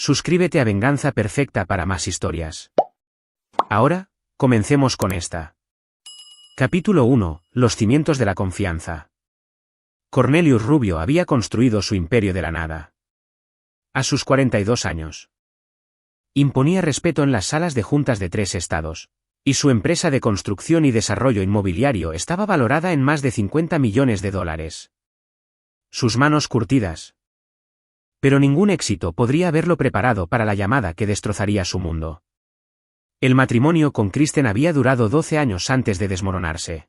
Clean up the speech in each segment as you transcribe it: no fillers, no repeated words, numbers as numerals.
Suscríbete a Venganza Perfecta para más historias. Ahora, comencemos con esta. Capítulo 1. Los cimientos de la confianza. Cornelius Rubio había construido su imperio de la nada. A sus 42 años. Imponía respeto en las salas de juntas de 3 estados, y su empresa de construcción y desarrollo inmobiliario estaba valorada en más de $50 millones. Sus manos curtidas. Pero ningún éxito podría haberlo preparado para la llamada que destrozaría su mundo. El matrimonio con Kristen había durado 12 años antes de desmoronarse.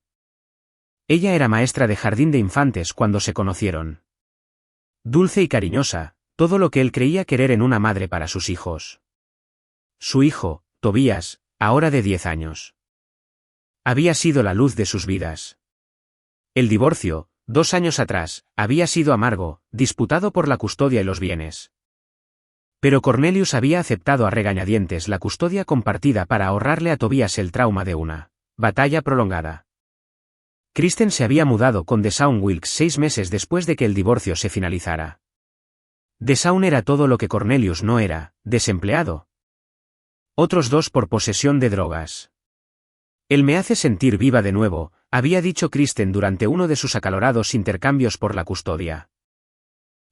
Ella era maestra de jardín de infantes cuando se conocieron. Dulce y cariñosa, todo lo que él creía querer en una madre para sus hijos. Su hijo, Tobías, ahora de 10 años. Había sido la luz de sus vidas. El divorcio, 2 años atrás, había sido amargo, disputado por la custodia y los bienes. Pero Cornelius había aceptado a regañadientes la custodia compartida para ahorrarle a Tobías el trauma de una batalla prolongada. Kristen se había mudado con Deshaun Wilkes 6 meses después de que el divorcio se finalizara. Deshaun era todo lo que Cornelius no era, desempleado. Otros 2 por posesión de drogas. Él me hace sentir viva de nuevo, había dicho Kristen durante uno de sus acalorados intercambios por la custodia.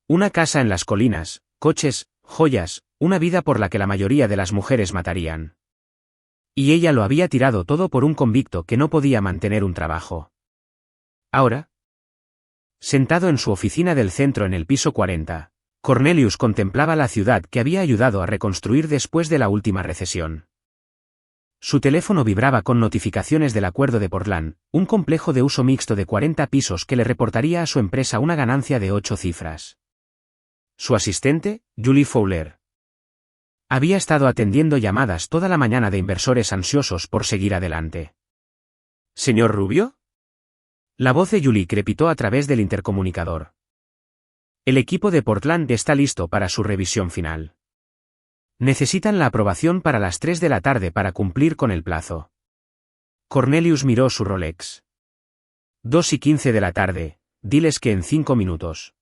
Una casa en las colinas, coches, joyas, una vida por la que la mayoría de las mujeres matarían. Y ella lo había tirado todo por un convicto que no podía mantener un trabajo. Ahora, sentado en su oficina del centro en el piso 40, Cornelius contemplaba la ciudad que había ayudado a reconstruir después de la última recesión. Su teléfono vibraba con notificaciones del Acuerdo de Portland, un complejo de uso mixto de 40 pisos que le reportaría a su empresa una ganancia de 8 cifras. Su asistente, Julie Fowler, había estado atendiendo llamadas toda la mañana de inversores ansiosos por seguir adelante. ¿Señor Rubio? La voz de Julie crepitó a través del intercomunicador. El equipo de Portland está listo para su revisión final. Necesitan la aprobación para las 3 de la tarde para cumplir con el plazo. Cornelius miró su Rolex. 2:15 de la tarde, diles que en 5 minutos.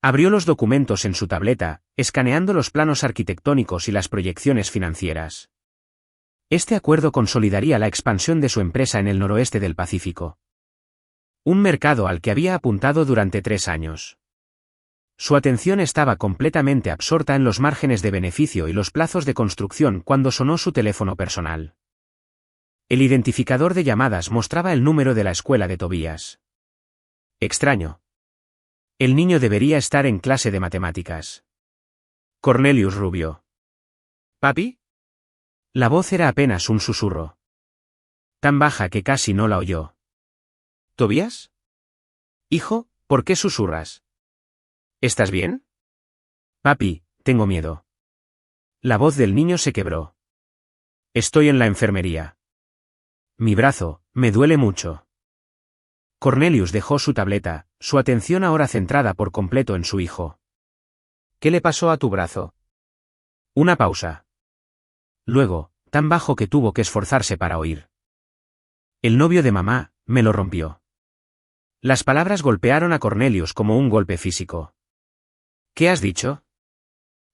Abrió los documentos en su tableta, escaneando los planos arquitectónicos y las proyecciones financieras. Este acuerdo consolidaría la expansión de su empresa en el noroeste del Pacífico. Un mercado al que había apuntado durante 3 años. Su atención estaba completamente absorta en los márgenes de beneficio y los plazos de construcción cuando sonó su teléfono personal. El identificador de llamadas mostraba el número de la escuela de Tobías. Extraño. El niño debería estar en clase de matemáticas. Cornelius Rubio. ¿Papi? La voz era apenas un susurro. Tan baja que casi no la oyó. ¿Tobías? Hijo, ¿por qué susurras? ¿Estás bien? Papi, tengo miedo. La voz del niño se quebró. Estoy en la enfermería. Mi brazo, me duele mucho. Cornelius dejó su tableta, su atención ahora centrada por completo en su hijo. ¿Qué le pasó a tu brazo? Una pausa. Luego, tan bajo que tuvo que esforzarse para oír. El novio de mamá, me lo rompió. Las palabras golpearon a Cornelius como un golpe físico. ¿Qué has dicho?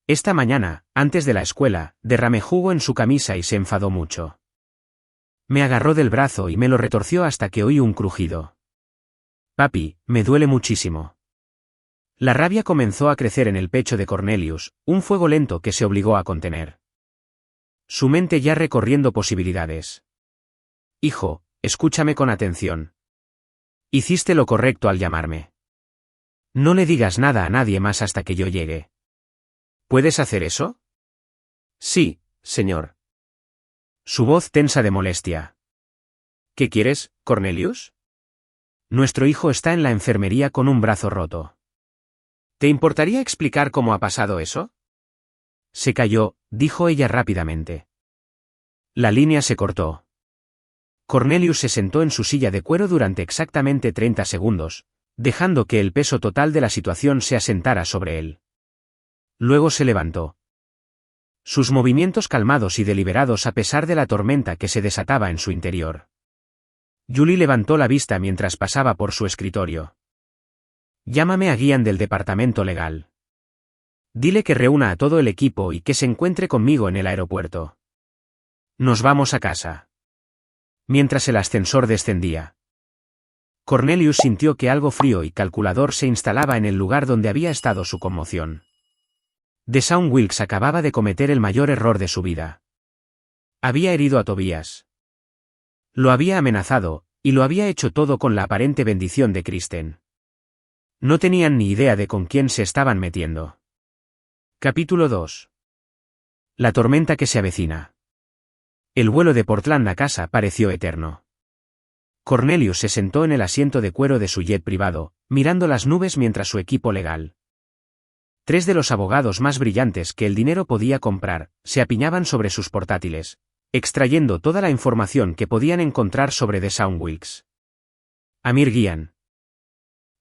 Esta mañana, antes de la escuela, derramé jugo en su camisa y se enfadó mucho. Me agarró del brazo y me lo retorció hasta que oí un crujido. Papi, me duele muchísimo. La rabia comenzó a crecer en el pecho de Cornelius, un fuego lento que se obligó a contener. Su mente ya recorriendo posibilidades. Hijo, escúchame con atención. Hiciste lo correcto al llamarme. No le digas nada a nadie más hasta que yo llegue. ¿Puedes hacer eso? Sí, señor. Su voz tensa de molestia. ¿Qué quieres, Cornelius? Nuestro hijo está en la enfermería con un brazo roto. ¿Te importaría explicar cómo ha pasado eso? Se cayó, dijo ella rápidamente. La línea se cortó. Cornelius se sentó en su silla de cuero durante exactamente 30 segundos, dejando que el peso total de la situación se asentara sobre él. Luego se levantó. Sus movimientos calmados y deliberados a pesar de la tormenta que se desataba en su interior. Julie levantó la vista mientras pasaba por su escritorio. Llámame a Guian del departamento legal. Dile que reúna a todo el equipo y que se encuentre conmigo en el aeropuerto. Nos vamos a casa. Mientras el ascensor descendía, Cornelius sintió que algo frío y calculador se instalaba en el lugar donde había estado su conmoción. Deshaun Wilkes acababa de cometer el mayor error de su vida. Había herido a Tobias. Lo había amenazado, y lo había hecho todo con la aparente bendición de Kristen. No tenían ni idea de con quién se estaban metiendo. Capítulo 2. La tormenta que se avecina. El vuelo de Portland a casa pareció eterno. Cornelius se sentó en el asiento de cuero de su jet privado, mirando las nubes mientras su equipo legal. 3 de los abogados más brillantes que el dinero podía comprar, se apiñaban sobre sus portátiles, extrayendo toda la información que podían encontrar sobre Deshaun Wilkes. Amir Guian.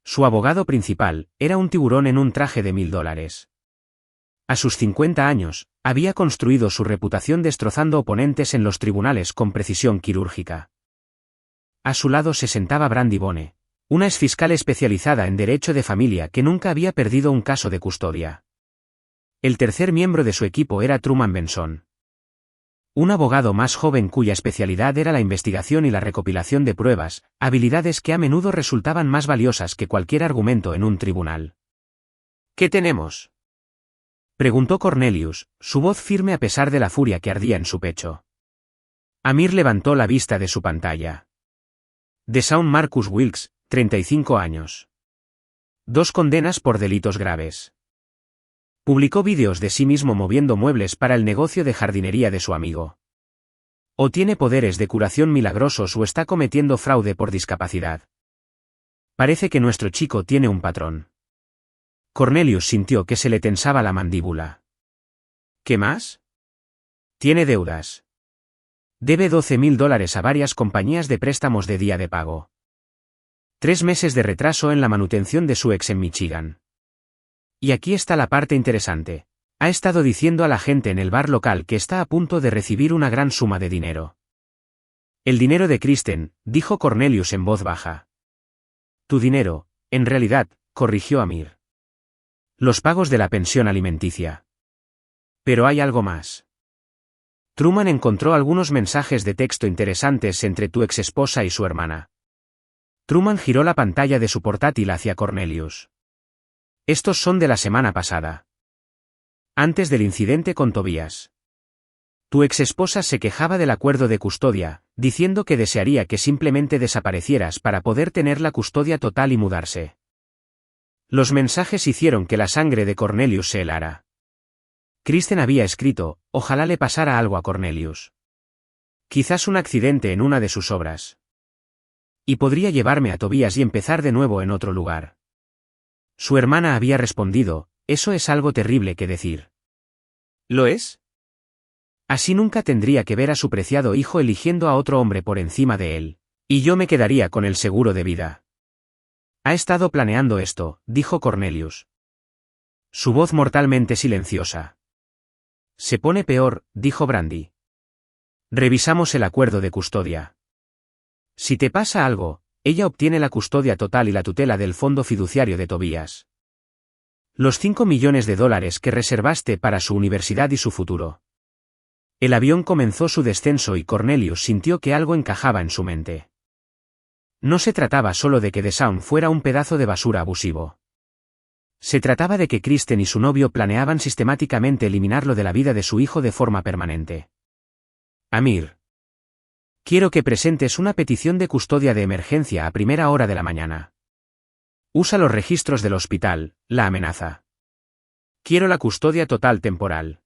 Su abogado principal, era un tiburón en un traje de $1000. A sus 50 años, había construido su reputación destrozando oponentes en los tribunales con precisión quirúrgica. A su lado se sentaba Brandy Bone, una exfiscal especializada en derecho de familia que nunca había perdido un caso de custodia. El tercer miembro de su equipo era Truman Benson, un abogado más joven cuya especialidad era la investigación y la recopilación de pruebas, habilidades que a menudo resultaban más valiosas que cualquier argumento en un tribunal. ¿Qué tenemos?, preguntó Cornelius, su voz firme a pesar de la furia que ardía en su pecho. Amir levantó la vista de su pantalla. Deshaun Marcus Wilkes, 35 años. 2 condenas por delitos graves. Publicó vídeos de sí mismo moviendo muebles para el negocio de jardinería de su amigo. O tiene poderes de curación milagrosos o está cometiendo fraude por discapacidad. Parece que nuestro chico tiene un patrón. Cornelius sintió que se le tensaba la mandíbula. ¿Qué más? Tiene deudas. Debe $12,000 a varias compañías de préstamos de día de pago. 3 meses de retraso en la manutención de su ex en Michigan. Y aquí está la parte interesante. Ha estado diciendo a la gente en el bar local que está a punto de recibir una gran suma de dinero. El dinero de Kristen, dijo Cornelius en voz baja. Tu dinero, en realidad, corrigió Amir. Los pagos de la pensión alimenticia. Pero hay algo más. Truman encontró algunos mensajes de texto interesantes entre tu exesposa y su hermana. Truman giró la pantalla de su portátil hacia Cornelius. Estos son de la semana pasada. Antes del incidente con Tobias. Tu exesposa se quejaba del acuerdo de custodia, diciendo que desearía que simplemente desaparecieras para poder tener la custodia total y mudarse. Los mensajes hicieron que la sangre de Cornelius se helara. Kristen había escrito, ojalá le pasara algo a Cornelius. Quizás un accidente en una de sus obras. Y podría llevarme a Tobias y empezar de nuevo en otro lugar. Su hermana había respondido, eso es algo terrible que decir. ¿Lo es? Así nunca tendría que ver a su preciado hijo eligiendo a otro hombre por encima de él, y yo me quedaría con el seguro de vida. Ha estado planeando esto, dijo Cornelius. Su voz mortalmente silenciosa. Se pone peor, dijo Brandy. Revisamos el acuerdo de custodia. Si te pasa algo, ella obtiene la custodia total y la tutela del fondo fiduciario de Tobias. Los $5 millones que reservaste para su universidad y su futuro. El avión comenzó su descenso y Cornelius sintió que algo encajaba en su mente. No se trataba solo de que Deshaun fuera un pedazo de basura abusivo. Se trataba de que Kristen y su novio planeaban sistemáticamente eliminarlo de la vida de su hijo de forma permanente. Amir. Quiero que presentes una petición de custodia de emergencia a primera hora de la mañana. Usa los registros del hospital, la amenaza. Quiero la custodia total temporal.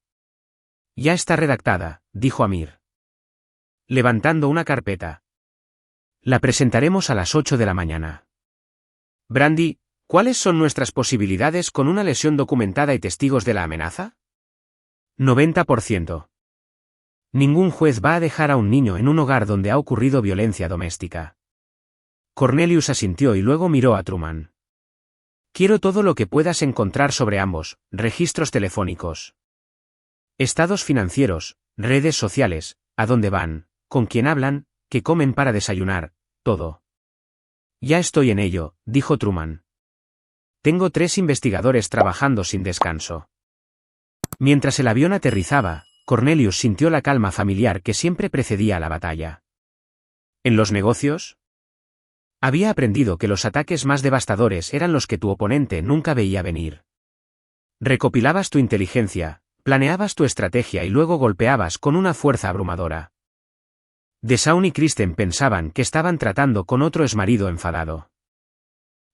Ya está redactada, dijo Amir. Levantando una carpeta. La presentaremos a las 8 de la mañana. Brandy, ¿cuáles son nuestras posibilidades con una lesión documentada y testigos de la amenaza? 90%. Ningún juez va a dejar a un niño en un hogar donde ha ocurrido violencia doméstica. Cornelius asintió y luego miró a Truman. Quiero todo lo que puedas encontrar sobre ambos, registros telefónicos, estados financieros, redes sociales, a dónde van, con quién hablan, qué comen para desayunar, todo. Ya estoy en ello, dijo Truman. Tengo 3 investigadores trabajando sin descanso. Mientras el avión aterrizaba, Cornelius sintió la calma familiar que siempre precedía a la batalla. ¿En los negocios? Había aprendido que los ataques más devastadores eran los que tu oponente nunca veía venir. Recopilabas tu inteligencia, planeabas tu estrategia y luego golpeabas con una fuerza abrumadora. Deshaun y Kristen pensaban que estaban tratando con otro exmarido enfadado.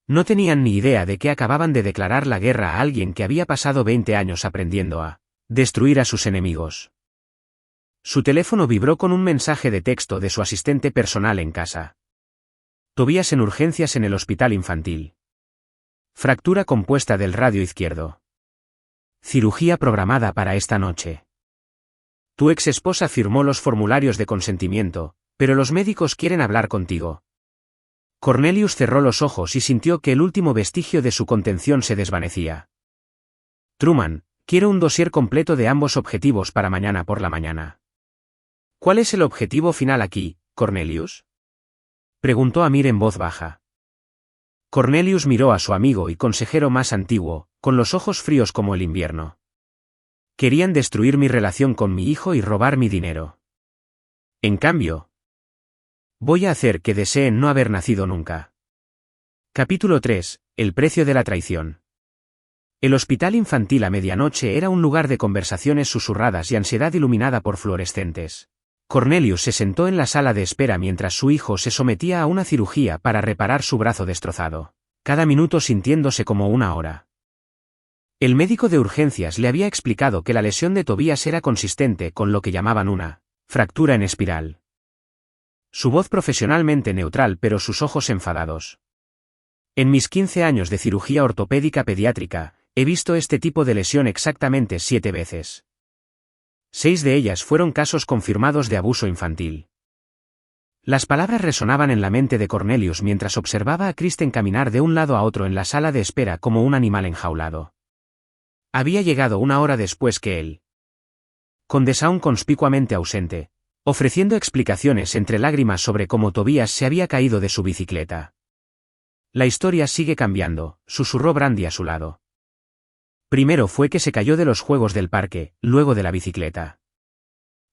No tenían ni idea de que acababan de declarar la guerra a alguien que había pasado 20 años aprendiendo a destruir a sus enemigos. Su teléfono vibró con un mensaje de texto de su asistente personal en casa. Tobías en urgencias en el hospital infantil. Fractura compuesta del radio izquierdo. Cirugía programada para esta noche. Tu ex esposa firmó los formularios de consentimiento, pero los médicos quieren hablar contigo. Cornelius cerró los ojos y sintió que el último vestigio de su contención se desvanecía. Truman, quiero un dossier completo de ambos objetivos para mañana por la mañana. ¿Cuál es el objetivo final aquí, Cornelius? Preguntó Amir en voz baja. Cornelius miró a su amigo y consejero más antiguo, con los ojos fríos como el invierno. Querían destruir mi relación con mi hijo y robar mi dinero. En cambio, voy a hacer que deseen no haber nacido nunca. Capítulo 3. El precio de la traición. El hospital infantil a medianoche era un lugar de conversaciones susurradas y ansiedad iluminada por fluorescentes. Cornelius se sentó en la sala de espera mientras su hijo se sometía a una cirugía para reparar su brazo destrozado, cada minuto sintiéndose como una hora. El médico de urgencias le había explicado que la lesión de Tobías era consistente con lo que llamaban una fractura en espiral. Su voz profesionalmente neutral pero sus ojos enfadados. En mis 15 años de cirugía ortopédica pediátrica, he visto este tipo de lesión exactamente 7 veces. 6 de ellas fueron casos confirmados de abuso infantil. Las palabras resonaban en la mente de Cornelius mientras observaba a Kristen caminar de un lado a otro en la sala de espera como un animal enjaulado. Había llegado una hora después que él. Con Deshaun conspicuamente ausente, ofreciendo explicaciones entre lágrimas sobre cómo Tobías se había caído de su bicicleta. La historia sigue cambiando, susurró Brandy a su lado. Primero fue que se cayó de los juegos del parque, luego de la bicicleta.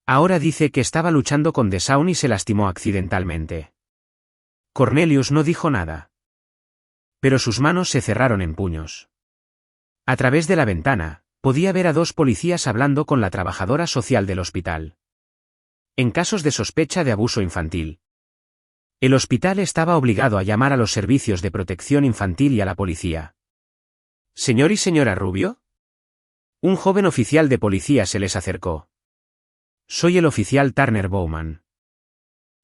Ahora dice que estaba luchando con Deshaun y se lastimó accidentalmente. Cornelius no dijo nada. Pero sus manos se cerraron en puños. A través de la ventana, podía ver a 2 policías hablando con la trabajadora social del hospital. En casos de sospecha de abuso infantil, el hospital estaba obligado a llamar a los servicios de protección infantil y a la policía. ¿Señor y señora Rubio? Un joven oficial de policía se les acercó. Soy el oficial Turner Bowman.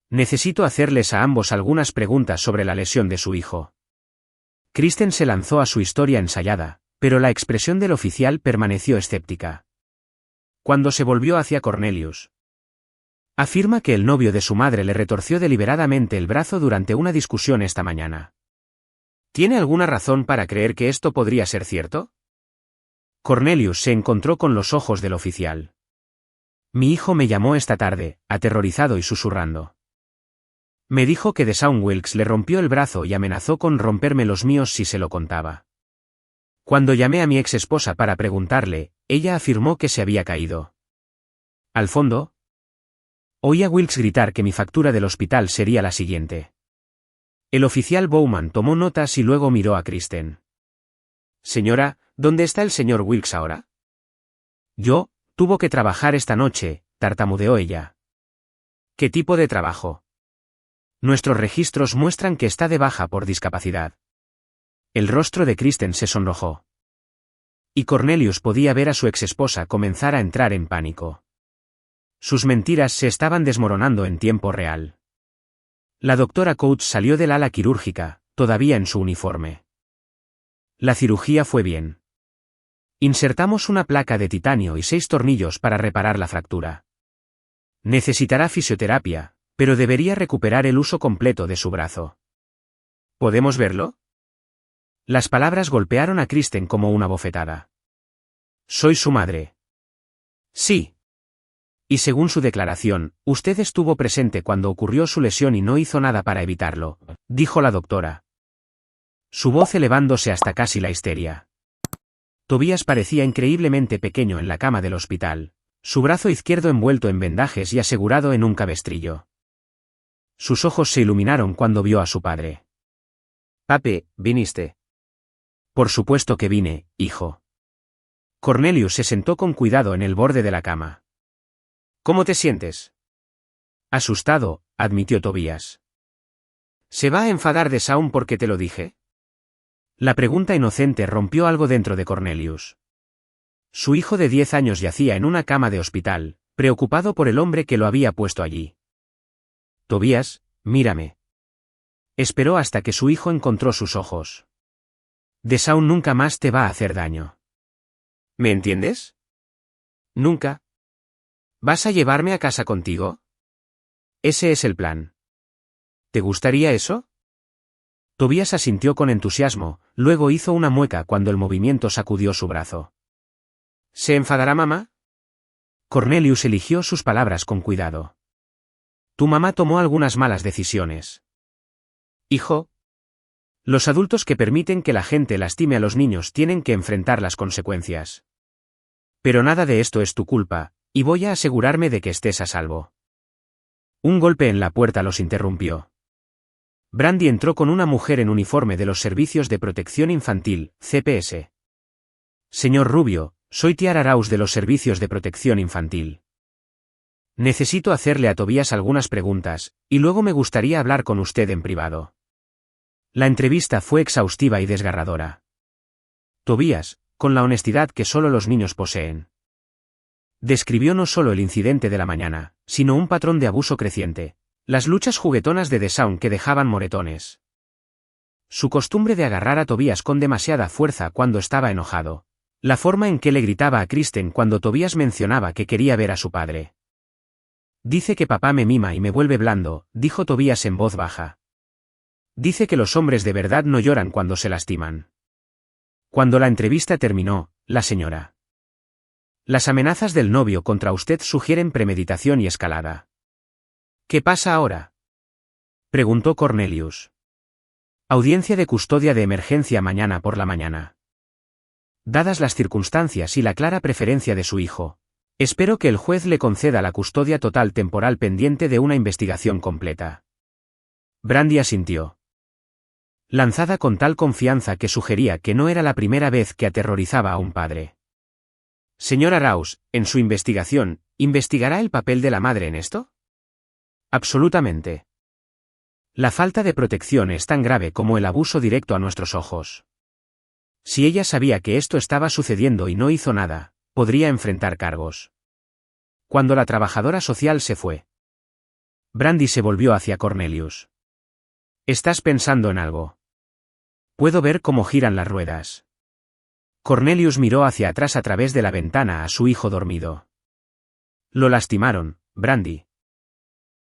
Necesito hacerles a ambos algunas preguntas sobre la lesión de su hijo. Kristen se lanzó a su historia ensayada, pero la expresión del oficial permaneció escéptica. Cuando se volvió hacia Cornelius, afirma que el novio de su madre le retorció deliberadamente el brazo durante una discusión esta mañana. ¿Tiene alguna razón para creer que esto podría ser cierto? Cornelius se encontró con los ojos del oficial. Mi hijo me llamó esta tarde, aterrorizado y susurrando. Me dijo que Deshaun Wilkes le rompió el brazo y amenazó con romperme los míos si se lo contaba. Cuando llamé a mi ex esposa para preguntarle, ella afirmó que se había caído. Al fondo, oí a Wilkes gritar que mi factura del hospital sería la siguiente. El oficial Bowman tomó notas y luego miró a Kristen. Señora, ¿dónde está el señor Wilkes ahora? Tuvo que trabajar esta noche, tartamudeó ella. ¿Qué tipo de trabajo? Nuestros registros muestran que está de baja por discapacidad. El rostro de Kristen se sonrojó. Y Cornelius podía ver a su exesposa comenzar a entrar en pánico. Sus mentiras se estaban desmoronando en tiempo real. La doctora Coates salió del ala quirúrgica, todavía en su uniforme. La cirugía fue bien. Insertamos una placa de titanio y 6 tornillos para reparar la fractura. Necesitará fisioterapia, pero debería recuperar el uso completo de su brazo. ¿Podemos verlo? Las palabras golpearon a Kristen como una bofetada. Soy su madre. Sí. Y según su declaración, usted estuvo presente cuando ocurrió su lesión y no hizo nada para evitarlo, dijo la doctora. Su voz elevándose hasta casi la histeria. Tobías parecía increíblemente pequeño en la cama del hospital, su brazo izquierdo envuelto en vendajes y asegurado en un cabestrillo. Sus ojos se iluminaron cuando vio a su padre. «Papi, ¿viniste?» «Por supuesto que vine, hijo». Cornelius se sentó con cuidado en el borde de la cama. «¿Cómo te sientes?» «Asustado», admitió Tobías. «¿Se va a enfadar de Shaun porque te lo dije?» La pregunta inocente rompió algo dentro de Cornelius. Su hijo de 10 años yacía en una cama de hospital, preocupado por el hombre que lo había puesto allí. «Tobías, mírame». Esperó hasta que su hijo encontró sus ojos. «De Shaun nunca más te va a hacer daño». «¿Me entiendes?» «Nunca». «¿Vas a llevarme a casa contigo?» «Ese es el plan». «¿Te gustaría eso?» Tobías asintió con entusiasmo, luego hizo una mueca cuando el movimiento sacudió su brazo. ¿Se enfadará mamá? Cornelius eligió sus palabras con cuidado. Tu mamá tomó algunas malas decisiones. Hijo. Los adultos que permiten que la gente lastime a los niños tienen que enfrentar las consecuencias. Pero nada de esto es tu culpa, y voy a asegurarme de que estés a salvo. Un golpe en la puerta los interrumpió. Brandy entró con una mujer en uniforme de los Servicios de Protección Infantil, CPS. Señor Rubio, soy Tiara Rouse de los Servicios de Protección Infantil. Necesito hacerle a Tobías algunas preguntas, y luego me gustaría hablar con usted en privado. La entrevista fue exhaustiva y desgarradora. Tobías, con la honestidad que solo los niños poseen, describió no solo el incidente de la mañana, sino un patrón de abuso creciente. Las luchas juguetonas de Shaun que dejaban moretones. Su costumbre de agarrar a Tobías con demasiada fuerza cuando estaba enojado. La forma en que le gritaba a Kristen cuando Tobías mencionaba que quería ver a su padre. Dice que papá me mima y me vuelve blando, dijo Tobías en voz baja. Dice que los hombres de verdad no lloran cuando se lastiman. Cuando la entrevista terminó, la señora. Las amenazas del novio contra usted sugieren premeditación y escalada. ¿Qué pasa ahora?, preguntó Cornelius. Audiencia de custodia de emergencia mañana por la mañana. Dadas las circunstancias y la clara preferencia de su hijo, espero que el juez le conceda la custodia total temporal pendiente de una investigación completa. Brandy asintió. Lanzada con tal confianza que sugería que no era la primera vez que aterrorizaba a un padre. Señora Rouse, en su investigación, ¿investigará el papel de la madre en esto? Absolutamente. La falta de protección es tan grave como el abuso directo a nuestros ojos. Si ella sabía que esto estaba sucediendo y no hizo nada, podría enfrentar cargos. Cuando la trabajadora social se fue, Brandy se volvió hacia Cornelius. ¿Estás pensando en algo? Puedo ver cómo giran las ruedas. Cornelius miró hacia atrás a través de la ventana a su hijo dormido. Lo lastimaron, Brandy.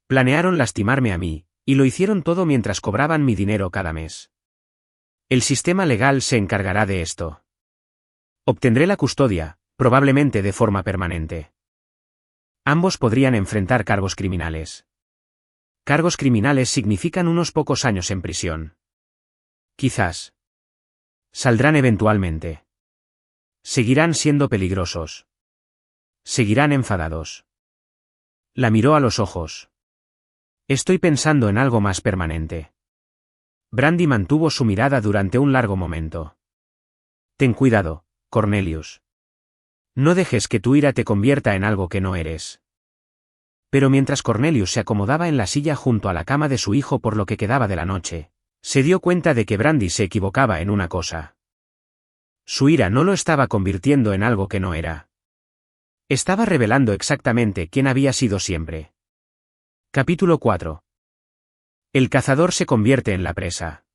Planearon lastimarme a mí, y lo hicieron todo mientras cobraban mi dinero cada mes. El sistema legal se encargará de esto. Obtendré la custodia, probablemente de forma permanente. Ambos podrían enfrentar cargos criminales. Cargos criminales significan unos pocos años en prisión. Quizás. Saldrán eventualmente. Seguirán siendo peligrosos. Seguirán enfadados. La miró a los ojos. Estoy pensando en algo más permanente. Brandy mantuvo su mirada durante un largo momento. Ten cuidado, Cornelius. No dejes que tu ira te convierta en algo que no eres. Pero mientras Cornelius se acomodaba en la silla junto a la cama de su hijo por lo que quedaba de la noche, se dio cuenta de que Brandy se equivocaba en una cosa. Su ira no lo estaba convirtiendo en algo que no era. Estaba revelando exactamente quién había sido siempre. Capítulo 4. El cazador se convierte en la presa.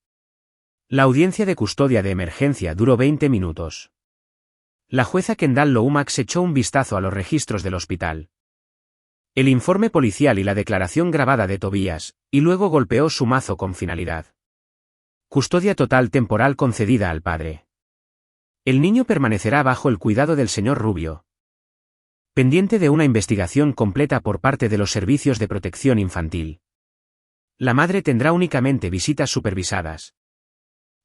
La audiencia de custodia de emergencia duró 20 minutos. La jueza Kendall Lomax echó un vistazo a los registros del hospital, el informe policial y la declaración grabada de Tobías, y luego golpeó su mazo con finalidad. Custodia total temporal concedida al padre. El niño permanecerá bajo el cuidado del señor Rubio, pendiente de una investigación completa por parte de los servicios de protección infantil. La madre tendrá únicamente visitas supervisadas.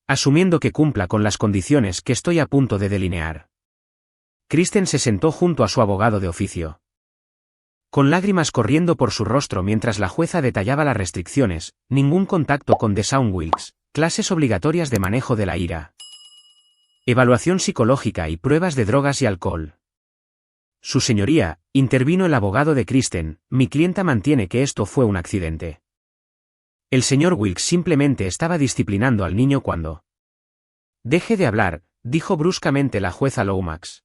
Asumiendo que cumpla con las condiciones que estoy a punto de delinear. Kristen se sentó junto a su abogado de oficio. Con lágrimas corriendo por su rostro mientras la jueza detallaba las restricciones, ningún contacto con Deshaun Wilkes, clases obligatorias de manejo de la ira, evaluación psicológica y pruebas de drogas y alcohol. Su señoría, intervino el abogado de Kristen, mi clienta mantiene que esto fue un accidente. El señor Wilkes simplemente estaba disciplinando al niño cuando... Deje de hablar, dijo bruscamente la jueza Lomax.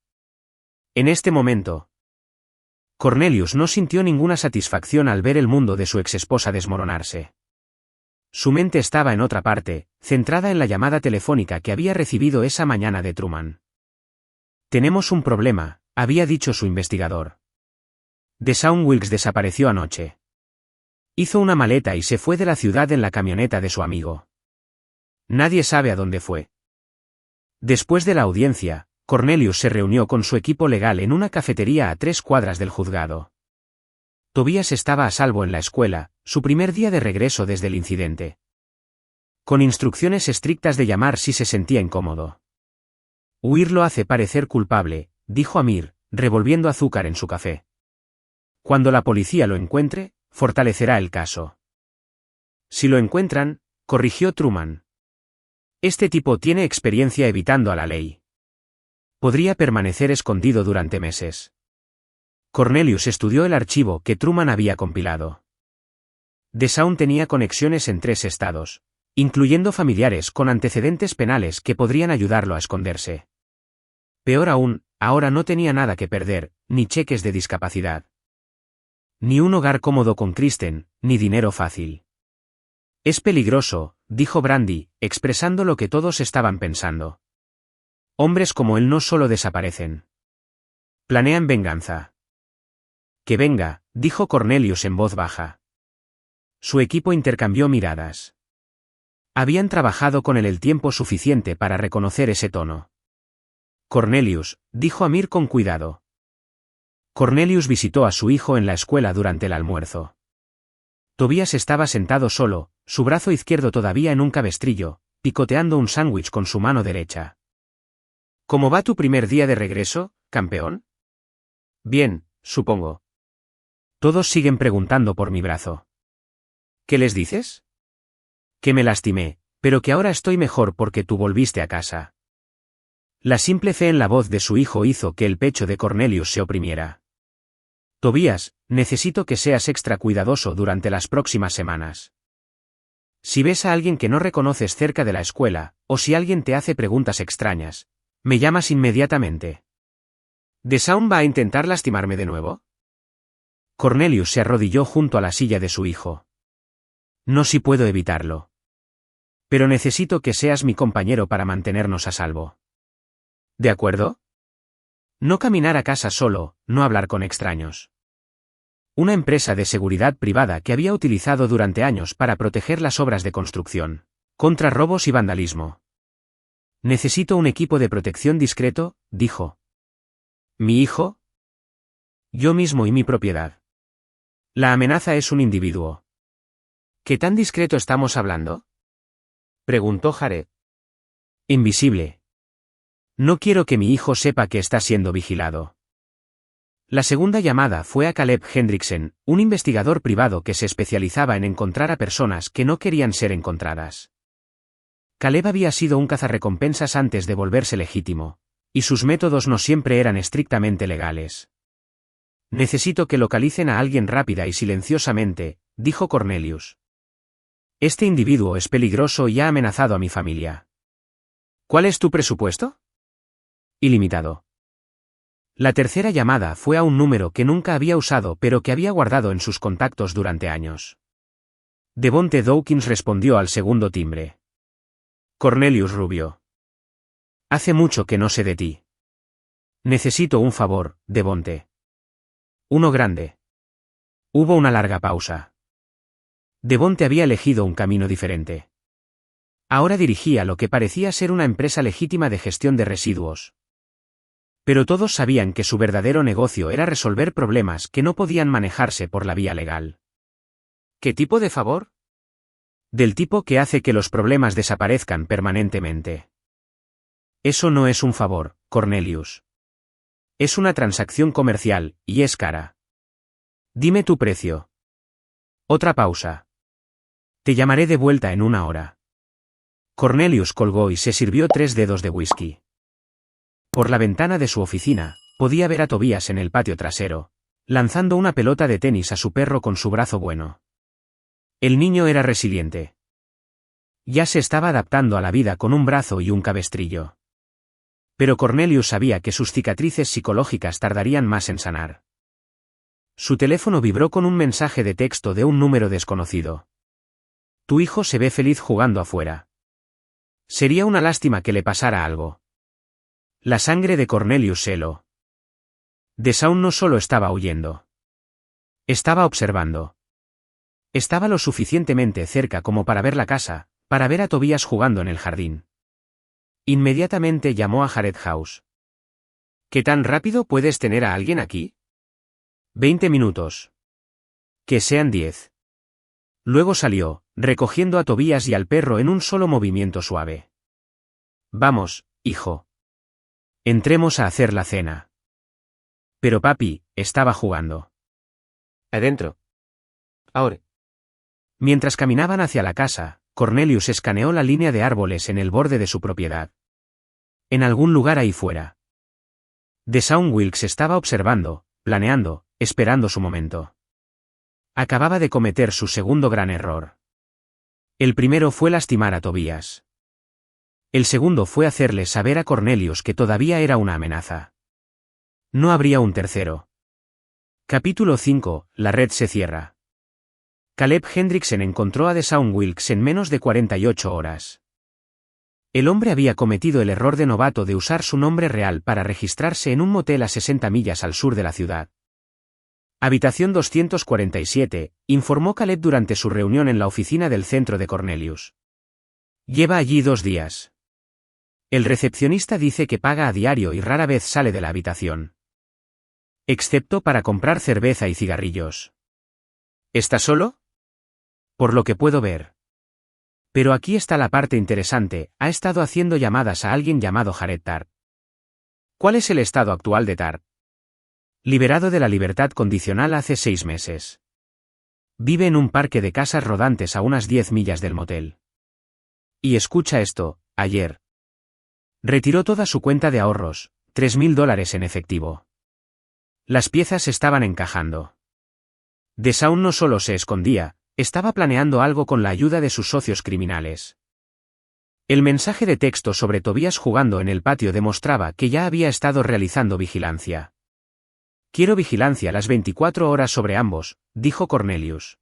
En este momento, Cornelius no sintió ninguna satisfacción al ver el mundo de su exesposa desmoronarse. Su mente estaba en otra parte, centrada en la llamada telefónica que había recibido esa mañana de Truman. Tenemos un problema, había dicho su investigador. Deshaun Wilkes desapareció anoche. Hizo una maleta y se fue de la ciudad en la camioneta de su amigo. Nadie sabe a dónde fue. Después de la audiencia, Cornelius se reunió con su equipo legal en una cafetería a 3 cuadras del juzgado. Tobias estaba a salvo en la escuela, su primer día de regreso desde el incidente. Con instrucciones estrictas de llamar si se sentía incómodo. Huir lo hace parecer culpable, dijo Amir, revolviendo azúcar en su café. Cuando la policía lo encuentre, fortalecerá el caso. Si lo encuentran, corrigió Truman. Este tipo tiene experiencia evitando a la ley. Podría permanecer escondido durante meses. Cornelius estudió el archivo que Truman había compilado. Deshaun tenía conexiones en 3 estados, incluyendo familiares con antecedentes penales que podrían ayudarlo a esconderse. Peor aún, ahora no tenía nada que perder, ni cheques de discapacidad. Ni un hogar cómodo con Kristen, ni dinero fácil. Es peligroso, dijo Brandy, expresando lo que todos estaban pensando. Hombres como él no solo desaparecen. Planean venganza. Que venga, dijo Cornelius en voz baja. Su equipo intercambió miradas. Habían trabajado con él el tiempo suficiente para reconocer ese tono. Cornelius, dijo Amir con cuidado. Cornelius visitó a su hijo en la escuela durante el almuerzo. Tobias estaba sentado solo, su brazo izquierdo todavía en un cabestrillo, picoteando un sándwich con su mano derecha. ¿Cómo va tu primer día de regreso, campeón? Bien, supongo. Todos siguen preguntando por mi brazo. ¿Qué les dices? Que me lastimé, pero que ahora estoy mejor porque tú volviste a casa. La simple fe en la voz de su hijo hizo que el pecho de Cornelius se oprimiera. Tobías, necesito que seas extra cuidadoso durante las próximas semanas. Si ves a alguien que no reconoces cerca de la escuela, o si alguien te hace preguntas extrañas, me llamas inmediatamente. ¿Deshaun va a intentar lastimarme de nuevo? Cornelius se arrodilló junto a la silla de su hijo. No si puedo evitarlo. Pero necesito que seas mi compañero para mantenernos a salvo. ¿De acuerdo? No caminar a casa solo, no hablar con extraños. Una empresa de seguridad privada que había utilizado durante años para proteger las obras de construcción, contra robos y vandalismo. Necesito un equipo de protección discreto, dijo. ¿Mi hijo? Yo mismo y mi propiedad. La amenaza es un individuo. ¿Qué tan discreto estamos hablando? Preguntó Jared. Invisible. No quiero que mi hijo sepa que está siendo vigilado. La segunda llamada fue a Caleb Hendrickson, un investigador privado que se especializaba en encontrar a personas que no querían ser encontradas. Caleb había sido un cazarrecompensas antes de volverse legítimo, y sus métodos no siempre eran estrictamente legales. Necesito que localicen a alguien rápida y silenciosamente, dijo Cornelius. Este individuo es peligroso y ha amenazado a mi familia. ¿Cuál es tu presupuesto? Ilimitado. La tercera llamada fue a un número que nunca había usado pero que había guardado en sus contactos durante años. Devonte Dawkins respondió al segundo timbre. Cornelius Rubio. Hace mucho que no sé de ti. Necesito un favor, Devonte. Uno grande. Hubo una larga pausa. Devonte había elegido un camino diferente. Ahora dirigía lo que parecía ser una empresa legítima de gestión de residuos. Pero todos sabían que su verdadero negocio era resolver problemas que no podían manejarse por la vía legal. ¿Qué tipo de favor? Del tipo que hace que los problemas desaparezcan permanentemente. Eso no es un favor, Cornelius. Es una transacción comercial, y es cara. Dime tu precio. Otra pausa. Te llamaré de vuelta en 1 hora. Cornelius colgó y se sirvió 3 dedos de whisky. Por la ventana de su oficina, podía ver a Tobías en el patio trasero, lanzando una pelota de tenis a su perro con su brazo bueno. El niño era resiliente. Ya se estaba adaptando a la vida con un brazo y un cabestrillo. Pero Cornelius sabía que sus cicatrices psicológicas tardarían más en sanar. Su teléfono vibró con un mensaje de texto de un número desconocido. Tu hijo se ve feliz jugando afuera. Sería una lástima que le pasara algo. La sangre de Cornelius se heló. DeShaun no solo estaba huyendo. Estaba observando. Estaba lo suficientemente cerca como para ver la casa, para ver a Tobías jugando en el jardín. Inmediatamente llamó a Jared House. ¿Qué tan rápido puedes tener a alguien aquí? 20 minutos. Que sean 10. Luego salió, recogiendo a Tobías y al perro en un solo movimiento suave. Vamos, hijo. Entremos a hacer la cena. Pero papi, estaba jugando. Adentro. Ahora. Mientras caminaban hacia la casa, Cornelius escaneó la línea de árboles en el borde de su propiedad. En algún lugar ahí fuera. DeShaun Wilkes estaba observando, planeando, esperando su momento. Acababa de cometer su segundo gran error. El primero fue lastimar a Tobías. El segundo fue hacerle saber a Cornelius que todavía era una amenaza. No habría un tercero. Capítulo 5. La red se cierra. Caleb Hendrickson encontró a DeShaun Wilkes en menos de 48 horas. El hombre había cometido el error de novato de usar su nombre real para registrarse en un motel a 60 millas al sur de la ciudad. Habitación 247, informó Caleb durante su reunión en la oficina del centro de Cornelius. Lleva allí 2 días. El recepcionista dice que paga a diario y rara vez sale de la habitación. Excepto para comprar cerveza y cigarrillos. ¿Está solo? Por lo que puedo ver. Pero aquí está la parte interesante, ha estado haciendo llamadas a alguien llamado Jared Tartt. ¿Cuál es el estado actual de Tartt? Liberado de la libertad condicional hace 6 meses. Vive en un parque de casas rodantes a unas 10 millas del motel. Y escucha esto, ayer. Retiró toda su cuenta de ahorros, $3,000 en efectivo. Las piezas estaban encajando. DeShaun no solo se escondía, estaba planeando algo con la ayuda de sus socios criminales. El mensaje de texto sobre Tobías jugando en el patio demostraba que ya había estado realizando vigilancia. Quiero vigilancia las 24 horas sobre ambos, dijo Cornelius.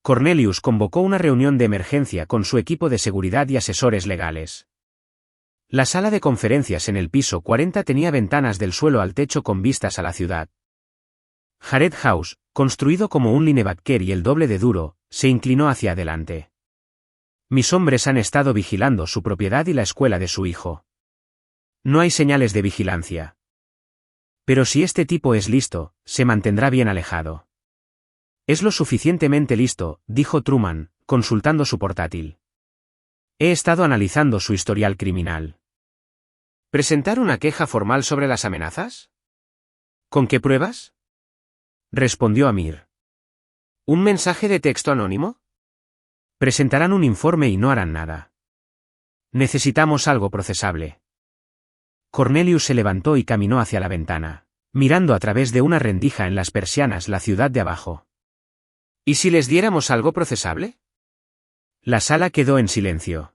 Cornelius convocó una reunión de emergencia con su equipo de seguridad y asesores legales. La sala de conferencias en el piso 40 tenía ventanas del suelo al techo con vistas a la ciudad. Jared House, construido como un linebacker y el doble de duro, se inclinó hacia adelante. Mis hombres han estado vigilando su propiedad y la escuela de su hijo. No hay señales de vigilancia. Pero si este tipo es listo, se mantendrá bien alejado. Es lo suficientemente listo, dijo Truman, consultando su portátil. He estado analizando su historial criminal. ¿Presentar una queja formal sobre las amenazas? ¿Con qué pruebas? Respondió Amir. ¿Un mensaje de texto anónimo? Presentarán un informe y no harán nada. Necesitamos algo procesable. Cornelius se levantó y caminó hacia la ventana, mirando a través de una rendija en las persianas la ciudad de abajo. ¿Y si les diéramos algo procesable? La sala quedó en silencio.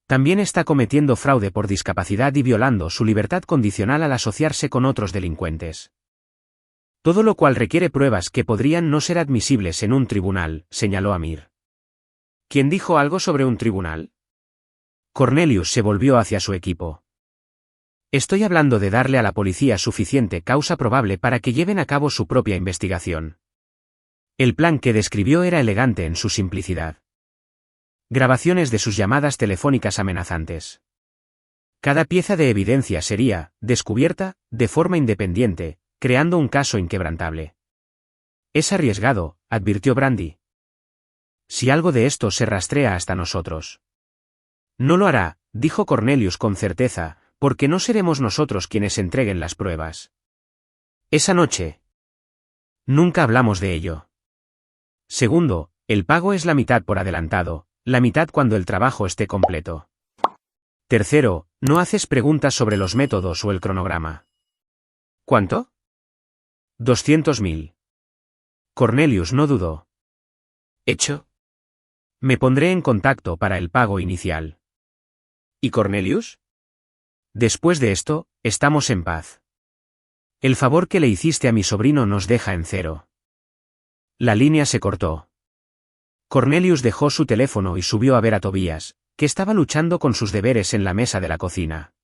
También está cometiendo fraude por discapacidad y violando su libertad condicional al asociarse con otros delincuentes. Todo lo cual requiere pruebas que podrían no ser admisibles en un tribunal, señaló Amir. ¿Quién dijo algo sobre un tribunal? Cornelius se volvió hacia su equipo. Estoy hablando de darle a la policía suficiente causa probable para que lleven a cabo su propia investigación. El plan que describió era elegante en su simplicidad. Grabaciones de sus llamadas telefónicas amenazantes. Cada pieza de evidencia sería descubierta de forma independiente, creando un caso inquebrantable. Es arriesgado, advirtió Brandy. Si algo de esto se rastrea hasta nosotros. No lo hará, dijo Cornelius con certeza, Porque no seremos nosotros quienes entreguen las pruebas. Esa noche. Nunca hablamos de ello. Segundo, el pago es la mitad por adelantado, la mitad cuando el trabajo esté completo. Tercero, no haces preguntas sobre los métodos o el cronograma. ¿Cuánto? 200.000. Cornelius no dudó. ¿Hecho? Me pondré en contacto para el pago inicial. ¿Y Cornelius? Después de esto, estamos en paz. El favor que le hiciste a mi sobrino nos deja en cero. La línea se cortó. Cornelius dejó su teléfono y subió a ver a Tobías, que estaba luchando con sus deberes en la mesa de la cocina.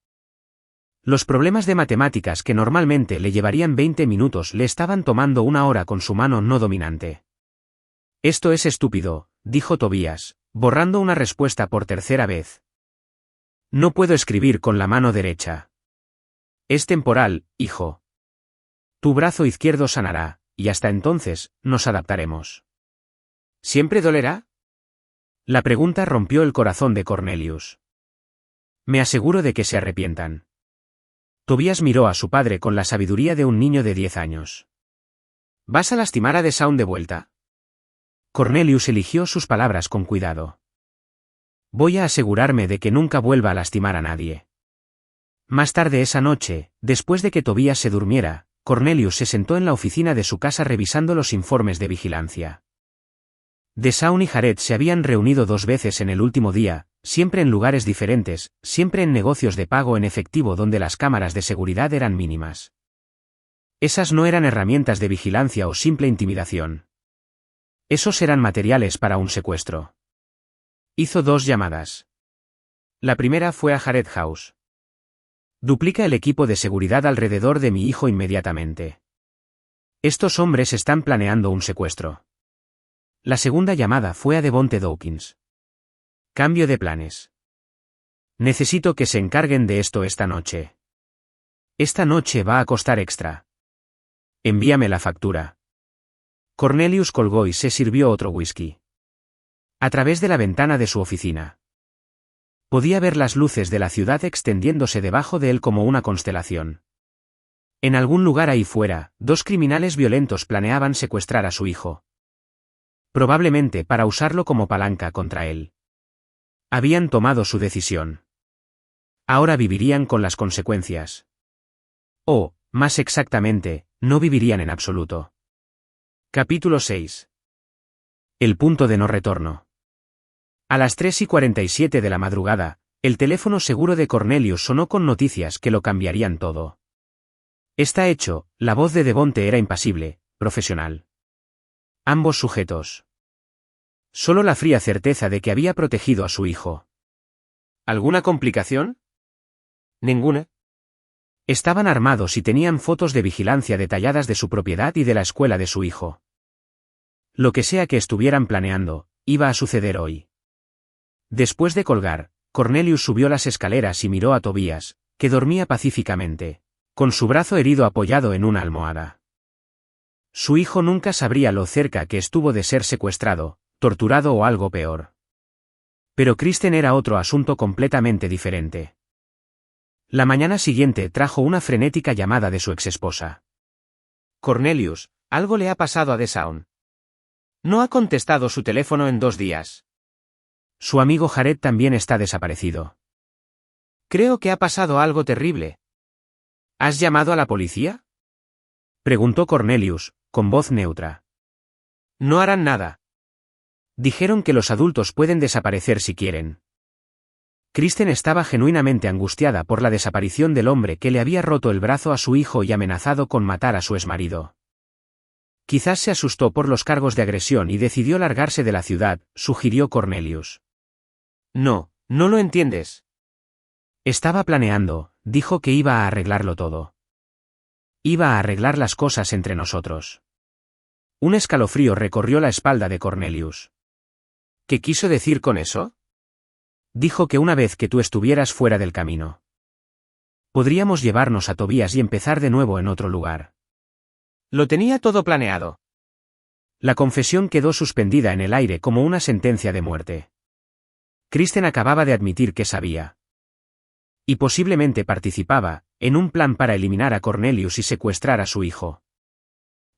Los problemas de matemáticas que normalmente le llevarían 20 minutos le estaban tomando una hora con su mano no dominante. Esto es estúpido, dijo Tobías, borrando una respuesta por tercera vez. No puedo escribir con la mano derecha. Es temporal, hijo. Tu brazo izquierdo sanará, y hasta entonces, nos adaptaremos. ¿Siempre dolerá? La pregunta rompió el corazón de Cornelius. Me aseguro de que se arrepientan. Tobías miró a su padre con la sabiduría de un niño de 10 años. ¿Vas a lastimar a Desaun de vuelta? Cornelius eligió sus palabras con cuidado. Voy a asegurarme de que nunca vuelva a lastimar a nadie. Más tarde esa noche, después de que Tobías se durmiera, Cornelius se sentó en la oficina de su casa revisando los informes de vigilancia. Desaun y Jared se habían reunido 2 veces en el último día, siempre en lugares diferentes, siempre en negocios de pago en efectivo donde las cámaras de seguridad eran mínimas. Esas no eran herramientas de vigilancia o simple intimidación. Esos eran materiales para un secuestro. Hizo 2 llamadas. La primera fue a Jared House. Duplica el equipo de seguridad alrededor de mi hijo inmediatamente. Estos hombres están planeando un secuestro. La segunda llamada fue a Devonte Dawkins. Cambio de planes. Necesito que se encarguen de esto esta noche. Esta noche va a costar extra. Envíame la factura. Cornelius colgó y se sirvió otro whisky. A través de la ventana de su oficina. Podía ver las luces de la ciudad extendiéndose debajo de él como una constelación. En algún lugar ahí fuera, 2 criminales violentos planeaban secuestrar a su hijo. Probablemente para usarlo como palanca contra él. Habían tomado su decisión. Ahora vivirían con las consecuencias. O, más exactamente, no vivirían en absoluto. Capítulo 6. El punto de no retorno. A las 3:47 de la madrugada, el teléfono seguro de Cornelius sonó con noticias que lo cambiarían todo. Está hecho, la voz de Devonte era impasible, profesional. Ambos sujetos. Solo la fría certeza de que había protegido a su hijo. ¿Alguna complicación? Ninguna. Estaban armados y tenían fotos de vigilancia detalladas de su propiedad y de la escuela de su hijo. Lo que sea que estuvieran planeando, iba a suceder hoy. Después de colgar, Cornelius subió las escaleras y miró a Tobías, que dormía pacíficamente, con su brazo herido apoyado en una almohada. Su hijo nunca sabría lo cerca que estuvo de ser secuestrado, torturado o algo peor. Pero Kristen era otro asunto completamente diferente. La mañana siguiente trajo una frenética llamada de su exesposa. Cornelius, algo le ha pasado a Desaun. No ha contestado su teléfono en 2 días. Su amigo Jared también está desaparecido. Creo que ha pasado algo terrible. ¿Has llamado a la policía? Preguntó Cornelius, con voz neutra. No harán nada. Dijeron que los adultos pueden desaparecer si quieren. Kristen estaba genuinamente angustiada por la desaparición del hombre que le había roto el brazo a su hijo y amenazado con matar a su exmarido. Quizás se asustó por los cargos de agresión y decidió largarse de la ciudad, sugirió Cornelius. No, no lo entiendes. Estaba planeando, dijo que iba a arreglarlo todo. Iba a arreglar las cosas entre nosotros. Un escalofrío recorrió la espalda de Cornelius. ¿Qué quiso decir con eso? Dijo que una vez que tú estuvieras fuera del camino, podríamos llevarnos a Tobías y empezar de nuevo en otro lugar. Lo tenía todo planeado. La confesión quedó suspendida en el aire como una sentencia de muerte. Kristen acababa de admitir que sabía. Y posiblemente participaba en un plan para eliminar a Cornelius y secuestrar a su hijo.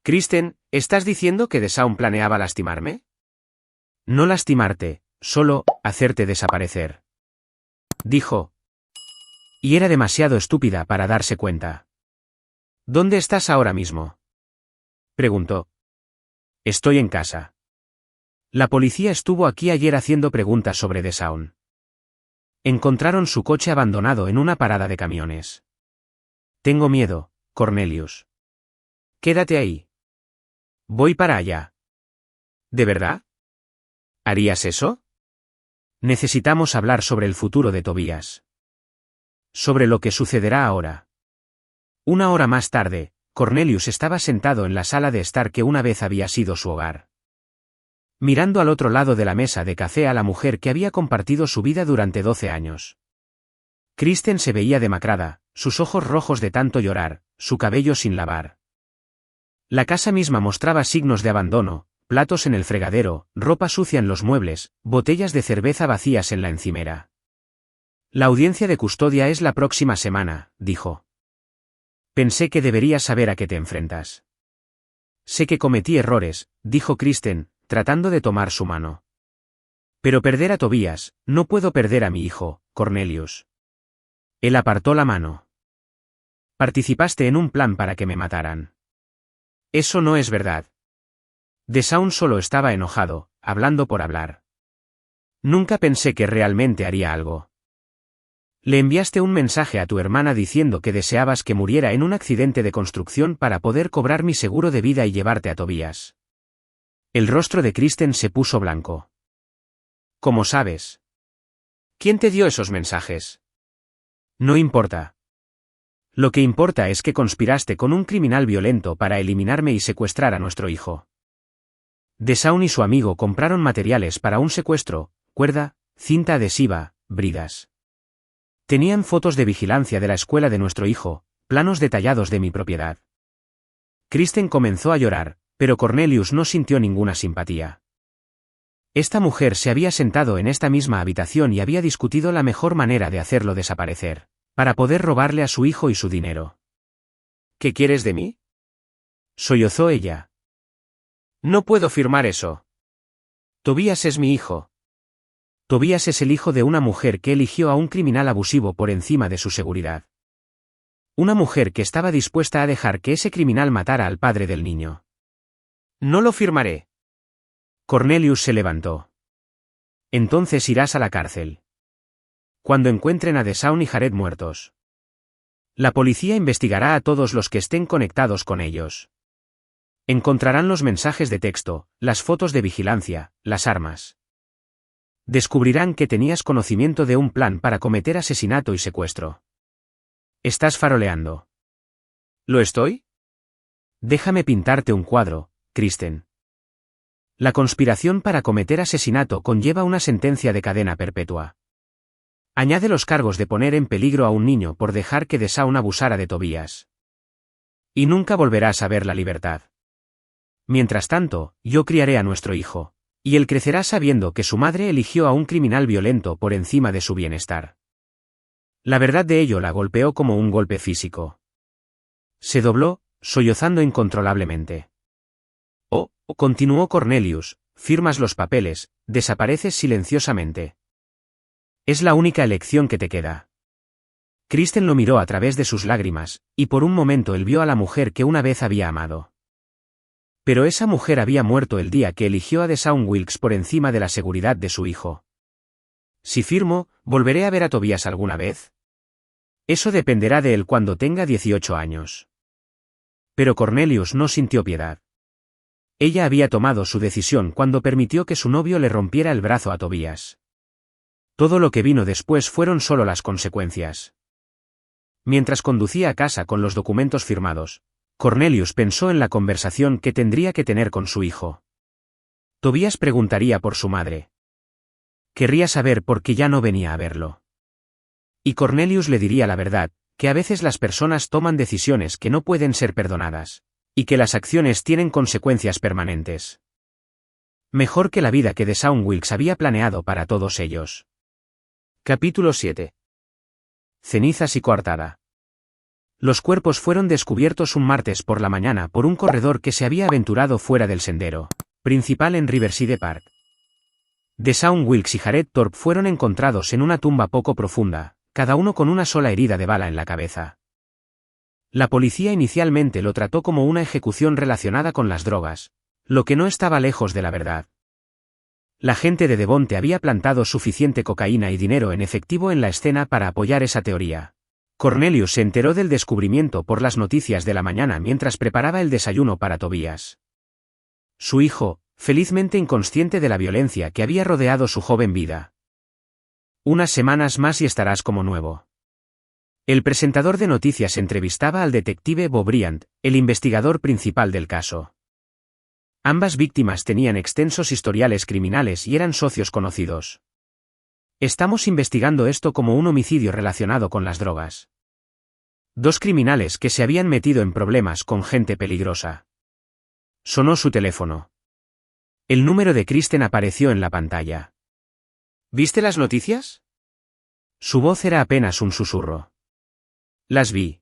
Kristen, ¿estás diciendo que DeShaun planeaba lastimarme? No lastimarte, solo hacerte desaparecer. Dijo. Y era demasiado estúpida para darse cuenta. ¿Dónde estás ahora mismo? Preguntó. Estoy en casa. La policía estuvo aquí ayer haciendo preguntas sobre DeShaun. Encontraron su coche abandonado en una parada de camiones. Tengo miedo, Cornelius. Quédate ahí. Voy para allá. ¿De verdad? ¿Harías eso? Necesitamos hablar sobre el futuro de Tobías. Sobre lo que sucederá ahora. Una hora más tarde, Cornelius estaba sentado en la sala de estar que una vez había sido su hogar. Mirando al otro lado de la mesa de café a la mujer que había compartido su vida durante 12 años. Kristen se veía demacrada, sus ojos rojos de tanto llorar, su cabello sin lavar. La casa misma mostraba signos de abandono, platos en el fregadero, ropa sucia en los muebles, botellas de cerveza vacías en la encimera. La audiencia de custodia es la próxima semana, dijo. Pensé que deberías saber a qué te enfrentas. Sé que cometí errores, dijo Kristen, tratando de tomar su mano. Pero perder a Tobías, no puedo perder a mi hijo, Cornelius. Él apartó la mano. Participaste en un plan para que me mataran. Eso no es verdad. DeShaun solo estaba enojado, hablando por hablar. Nunca pensé que realmente haría algo. Le enviaste un mensaje a tu hermana diciendo que deseabas que muriera en un accidente de construcción para poder cobrar mi seguro de vida y llevarte a Tobías. El rostro de Kristen se puso blanco. ¿Cómo sabes? ¿Quién te dio esos mensajes? No importa. Lo que importa es que conspiraste con un criminal violento para eliminarme y secuestrar a nuestro hijo. DeShaun y su amigo compraron materiales para un secuestro, cuerda, cinta adhesiva, bridas. Tenían fotos de vigilancia de la escuela de nuestro hijo, planos detallados de mi propiedad. Kristen comenzó a llorar, pero Cornelius no sintió ninguna simpatía. Esta mujer se había sentado en esta misma habitación y había discutido la mejor manera de hacerlo desaparecer, para poder robarle a su hijo y su dinero. ¿Qué quieres de mí? Sollozó ella. No puedo firmar eso. Tobías es mi hijo. Tobías es el hijo de una mujer que eligió a un criminal abusivo por encima de su seguridad. Una mujer que estaba dispuesta a dejar que ese criminal matara al padre del niño. No lo firmaré. Cornelius se levantó. Entonces irás a la cárcel. Cuando encuentren a DeShaun y Jared muertos. La policía investigará a todos los que estén conectados con ellos. Encontrarán los mensajes de texto, las fotos de vigilancia, las armas. Descubrirán que tenías conocimiento de un plan para cometer asesinato y secuestro. Estás faroleando. ¿Lo estoy? Déjame pintarte un cuadro, Kristen. La conspiración para cometer asesinato conlleva una sentencia de cadena perpetua. Añade los cargos de poner en peligro a un niño por dejar que DeShaun abusara de Tobías. Y nunca volverás a ver la libertad. Mientras tanto, yo criaré a nuestro hijo. Y él crecerá sabiendo que su madre eligió a un criminal violento por encima de su bienestar. La verdad de ello la golpeó como un golpe físico. Se dobló, sollozando incontrolablemente. Continuó Cornelius, firmas los papeles, desapareces silenciosamente. Es la única elección que te queda. Kristen lo miró a través de sus lágrimas, y por un momento él vio a la mujer que una vez había amado. Pero esa mujer había muerto el día que eligió a DeShaun Wilkes por encima de la seguridad de su hijo. Si firmo, ¿volveré a ver a Tobías alguna vez? Eso dependerá de él cuando tenga 18 años. Pero Cornelius no sintió piedad. Ella había tomado su decisión cuando permitió que su novio le rompiera el brazo a Tobías. Todo lo que vino después fueron solo las consecuencias. Mientras conducía a casa con los documentos firmados, Cornelius pensó en la conversación que tendría que tener con su hijo. Tobías preguntaría por su madre. Querría saber por qué ya no venía a verlo. Y Cornelius le diría la verdad, que a veces las personas toman decisiones que no pueden ser perdonadas, y que las acciones tienen consecuencias permanentes. Mejor que la vida que DeShaun Wilkes había planeado para todos ellos. Capítulo 7. cenizas y coartada. Los cuerpos fueron descubiertos un martes por la mañana por un corredor que se había aventurado fuera del sendero principal en Riverside Park. Deshaun Wilkes y Jared Thorpe fueron encontrados en una tumba poco profunda, cada uno con una sola herida de bala en la cabeza. La policía inicialmente lo trató como una ejecución relacionada con las drogas, lo que no estaba lejos de la verdad. La gente de Devonte había plantado suficiente cocaína y dinero en efectivo en la escena para apoyar esa teoría. Cornelius se enteró del descubrimiento por las noticias de la mañana mientras preparaba el desayuno para Tobias. Su hijo, felizmente inconsciente de la violencia que había rodeado su joven vida. Unas semanas más y estarás como nuevo. El presentador de noticias entrevistaba al detective Bo Bryant, el investigador principal del caso. Ambas víctimas tenían extensos historiales criminales y eran socios conocidos. Estamos investigando esto como un homicidio relacionado con las drogas. Dos criminales que se habían metido en problemas con gente peligrosa. Sonó su teléfono. El número de Kristen apareció en la pantalla. ¿Viste las noticias? Su voz era apenas un susurro. Las vi.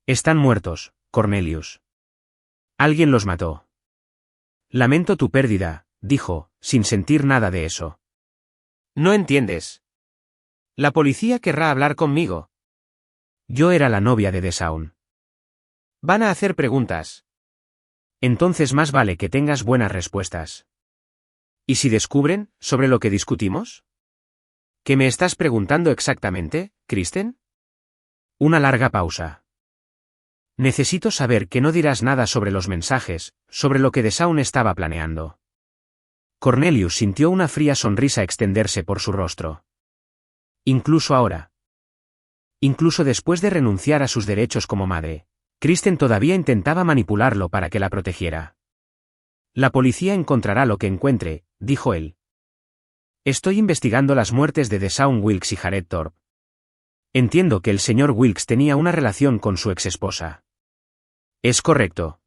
Están muertos, Cornelius. Alguien los mató. Lamento tu pérdida, dijo, sin sentir nada de eso. No entiendes. La policía querrá hablar conmigo. Yo era la novia de Deshaun. Van a hacer preguntas. Entonces más vale que tengas buenas respuestas. ¿Y si descubren, sobre lo que discutimos? ¿Qué me estás preguntando exactamente, Kristen? Una larga pausa. Necesito saber que no dirás nada sobre los mensajes, sobre lo que Deshaun estaba planeando. Cornelius sintió una fría sonrisa extenderse por su rostro. Incluso ahora. Incluso después de renunciar a sus derechos como madre, Kristen todavía intentaba manipularlo para que la protegiera. La policía encontrará lo que encuentre, dijo él. Estoy investigando las muertes de Deshaun Wilkes y Jared Thorpe. Entiendo que el señor Wilkes tenía una relación con su exesposa. Es correcto.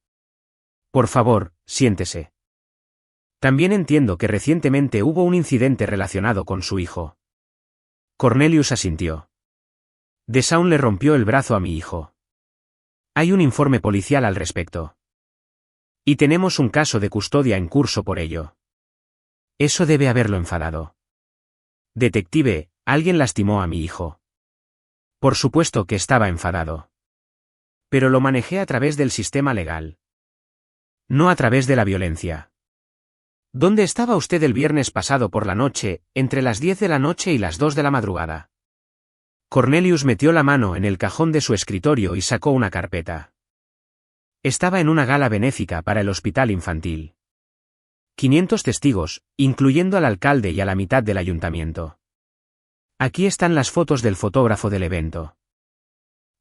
Por favor, siéntese. También entiendo que recientemente hubo un incidente relacionado con su hijo. Cornelius asintió. Deshaun le rompió el brazo a mi hijo. Hay un informe policial al respecto. Y tenemos un caso de custodia en curso por ello. Eso debe haberlo enfadado. Detective, alguien lastimó a mi hijo. Por supuesto que estaba enfadado. Pero lo manejé a través del sistema legal. No a través de la violencia. ¿Dónde estaba usted el viernes pasado por la noche, entre las 10 de la noche y las 2 de la madrugada? Cornelius metió la mano en el cajón de su escritorio y sacó una carpeta. Estaba en una gala benéfica para el hospital infantil. 500 testigos, incluyendo al alcalde y a la mitad del ayuntamiento. Aquí están las fotos del fotógrafo del evento.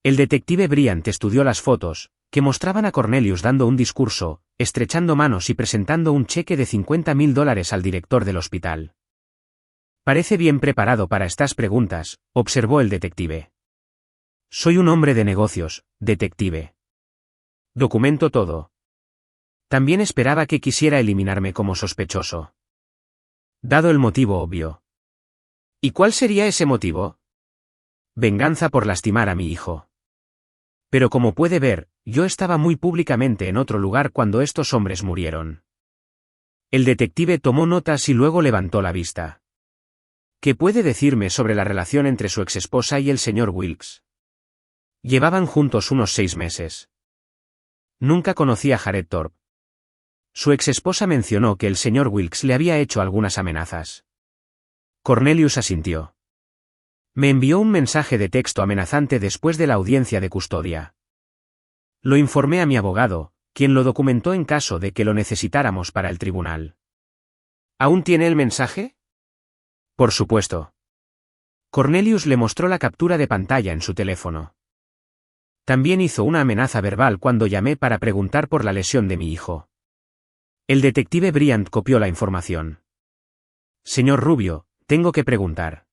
El detective Bryant estudió las fotos, que mostraban a Cornelius dando un discurso, estrechando manos y presentando un cheque de $50,000 al director del hospital. Parece bien preparado para estas preguntas, observó el detective. Soy un hombre de negocios, detective. Documento todo. También esperaba que quisiera eliminarme como sospechoso. Dado el motivo obvio. ¿Y cuál sería ese motivo? Venganza por lastimar a mi hijo. Pero como puede ver, yo estaba muy públicamente en otro lugar cuando estos hombres murieron. El detective tomó notas y luego levantó la vista. ¿Qué puede decirme sobre la relación entre su exesposa y el señor Wilkes? Llevaban juntos unos 6 meses. Nunca conocí a Jared Thorpe. Su exesposa mencionó que el señor Wilkes le había hecho algunas amenazas. Cornelius asintió. Me envió un mensaje de texto amenazante después de la audiencia de custodia. Lo informé a mi abogado, quien lo documentó en caso de que lo necesitáramos para el tribunal. ¿Aún tiene el mensaje? Por supuesto. Cornelius le mostró la captura de pantalla en su teléfono. También hizo una amenaza verbal cuando llamé para preguntar por la lesión de mi hijo. El detective Bryant copió la información. Señor Rubio, tengo que preguntar.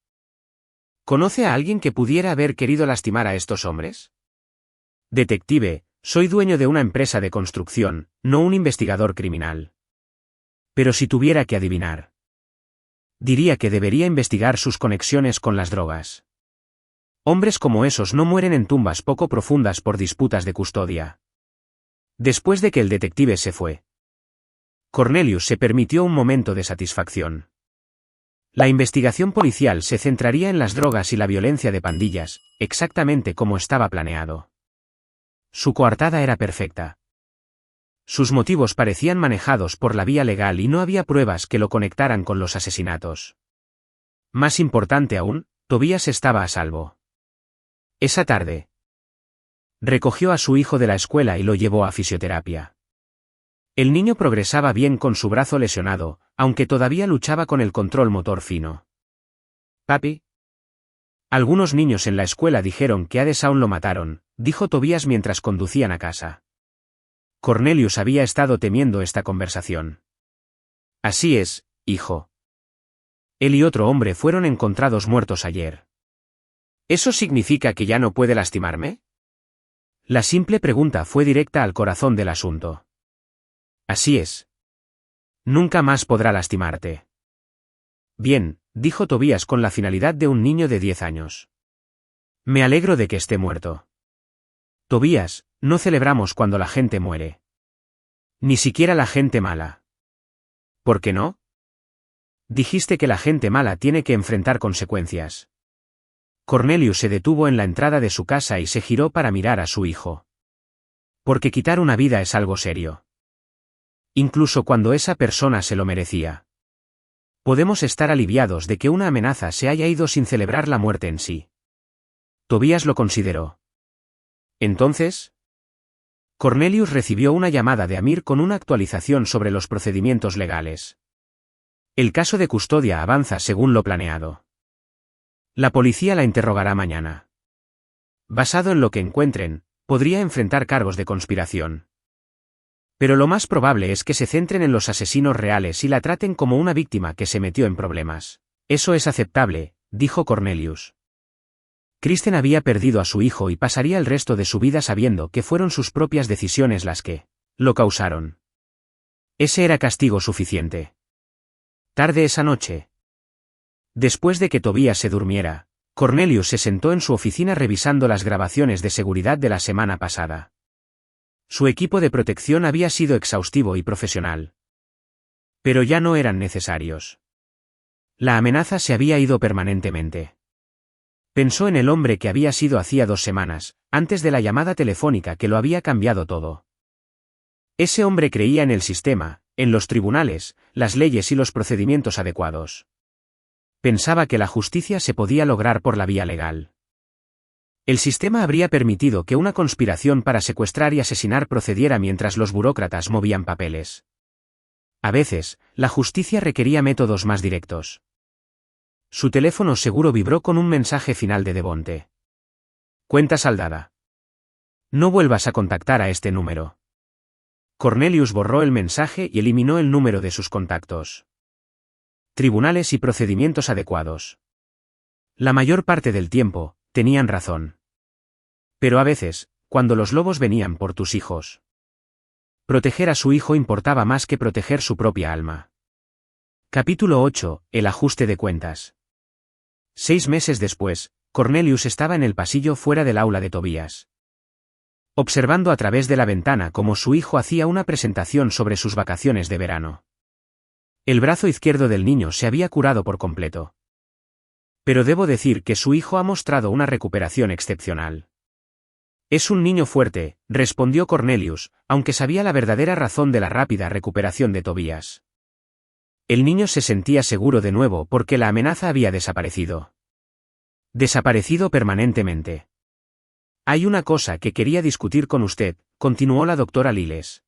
¿Conoce a alguien que pudiera haber querido lastimar a estos hombres? Detective, soy dueño de una empresa de construcción, no un investigador criminal. Pero si tuviera que adivinar, diría que debería investigar sus conexiones con las drogas. Hombres como esos no mueren en tumbas poco profundas por disputas de custodia. Después de que el detective se fue, Cornelius se permitió un momento de satisfacción. La investigación policial se centraría en las drogas y la violencia de pandillas, exactamente como estaba planeado. Su coartada era perfecta. Sus motivos parecían manejados por la vía legal y no había pruebas que lo conectaran con los asesinatos. Más importante aún, Tobías estaba a salvo. Esa tarde, recogió a su hijo de la escuela y lo llevó a fisioterapia. El niño progresaba bien con su brazo lesionado, aunque todavía luchaba con el control motor fino. «Papi». Algunos niños en la escuela dijeron que a Desaun lo mataron, dijo Tobías mientras conducían a casa. Cornelius había estado temiendo esta conversación. «Así es, hijo. Él y otro hombre fueron encontrados muertos ayer». «¿Eso significa que ya no puede lastimarme?». La simple pregunta fue directa al corazón del asunto. «Así es. Nunca más podrá lastimarte». «Bien», dijo Tobías con la finalidad de un niño de 10 años. «Me alegro de que esté muerto». «Tobías, no celebramos cuando la gente muere. Ni siquiera la gente mala». «¿Por qué no?». «Dijiste que la gente mala tiene que enfrentar consecuencias». Cornelius se detuvo en la entrada de su casa y se giró para mirar a su hijo. «Porque quitar una vida es algo serio. Incluso cuando esa persona se lo merecía. Podemos estar aliviados de que una amenaza se haya ido sin celebrar la muerte en sí». Tobías lo consideró. «¿Entonces?». Cornelius recibió una llamada de Amir con una actualización sobre los procedimientos legales. «El caso de custodia avanza según lo planeado. La policía la interrogará mañana. Basado en lo que encuentren, podría enfrentar cargos de conspiración. Pero lo más probable es que se centren en los asesinos reales y la traten como una víctima que se metió en problemas». «Eso es aceptable», dijo Cornelius. Kristen había perdido a su hijo y pasaría el resto de su vida sabiendo que fueron sus propias decisiones las que lo causaron. Ese era castigo suficiente. Tarde esa noche, después de que Tobías se durmiera, Cornelius se sentó en su oficina revisando las grabaciones de seguridad de la semana pasada. Su equipo de protección había sido exhaustivo y profesional. Pero ya no eran necesarios. La amenaza se había ido permanentemente. Pensó en el hombre que había sido hacía 2 semanas, antes de la llamada telefónica que lo había cambiado todo. Ese hombre creía en el sistema, en los tribunales, las leyes y los procedimientos adecuados. Pensaba que la justicia se podía lograr por la vía legal. El sistema habría permitido que una conspiración para secuestrar y asesinar procediera mientras los burócratas movían papeles. A veces, la justicia requería métodos más directos. Su teléfono seguro vibró con un mensaje final de Devonte. «Cuenta saldada. No vuelvas a contactar a este número». Cornelius borró el mensaje y eliminó el número de sus contactos. Tribunales y procedimientos adecuados. La mayor parte del tiempo, tenían razón. Pero a veces, cuando los lobos venían por tus hijos. Proteger a su hijo importaba más que proteger su propia alma. Capítulo 8. El ajuste de cuentas. 6 meses después, Cornelius estaba en el pasillo fuera del aula de Tobías, observando a través de la ventana cómo su hijo hacía una presentación sobre sus vacaciones de verano. El brazo izquierdo del niño se había curado por completo. Pero debo decir que su hijo ha mostrado una recuperación excepcional. «Es un niño fuerte», respondió Cornelius, aunque sabía la verdadera razón de la rápida recuperación de Tobías. El niño se sentía seguro de nuevo porque la amenaza había desaparecido. Desaparecido permanentemente. «Hay una cosa que quería discutir con usted», continuó la doctora Liles.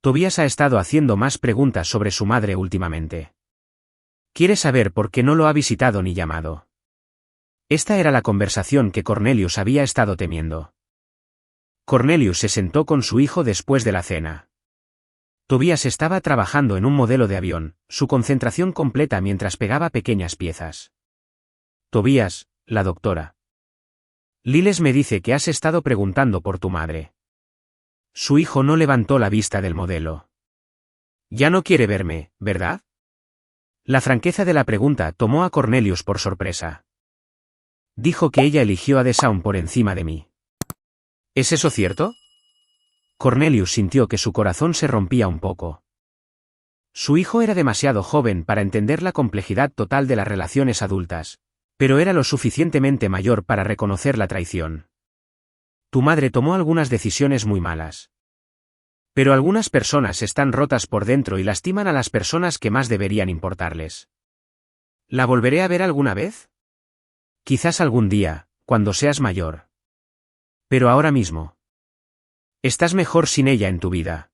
«Tobías ha estado haciendo más preguntas sobre su madre últimamente. Quiere saber por qué no lo ha visitado ni llamado». Esta era la conversación que Cornelius había estado temiendo. Cornelius se sentó con su hijo después de la cena. Tobías estaba trabajando en un modelo de avión, su concentración completa mientras pegaba pequeñas piezas. «Tobías», la doctora Liles me dice que has estado preguntando por tu madre. Su hijo no levantó la vista del modelo. «Ya no quiere verme, ¿verdad?». La franqueza de la pregunta tomó a Cornelius por sorpresa. Dijo que ella eligió a Desaun por encima de mí. ¿Es eso cierto? Cornelius sintió que su corazón se rompía un poco. Su hijo era demasiado joven para entender la complejidad total de las relaciones adultas, pero era lo suficientemente mayor para reconocer la traición. Tu madre tomó algunas decisiones muy malas. Pero algunas personas están rotas por dentro y lastiman a las personas que más deberían importarles. ¿La volveré a ver alguna vez? Quizás algún día, cuando seas mayor. Pero ahora mismo. Estás mejor sin ella en tu vida.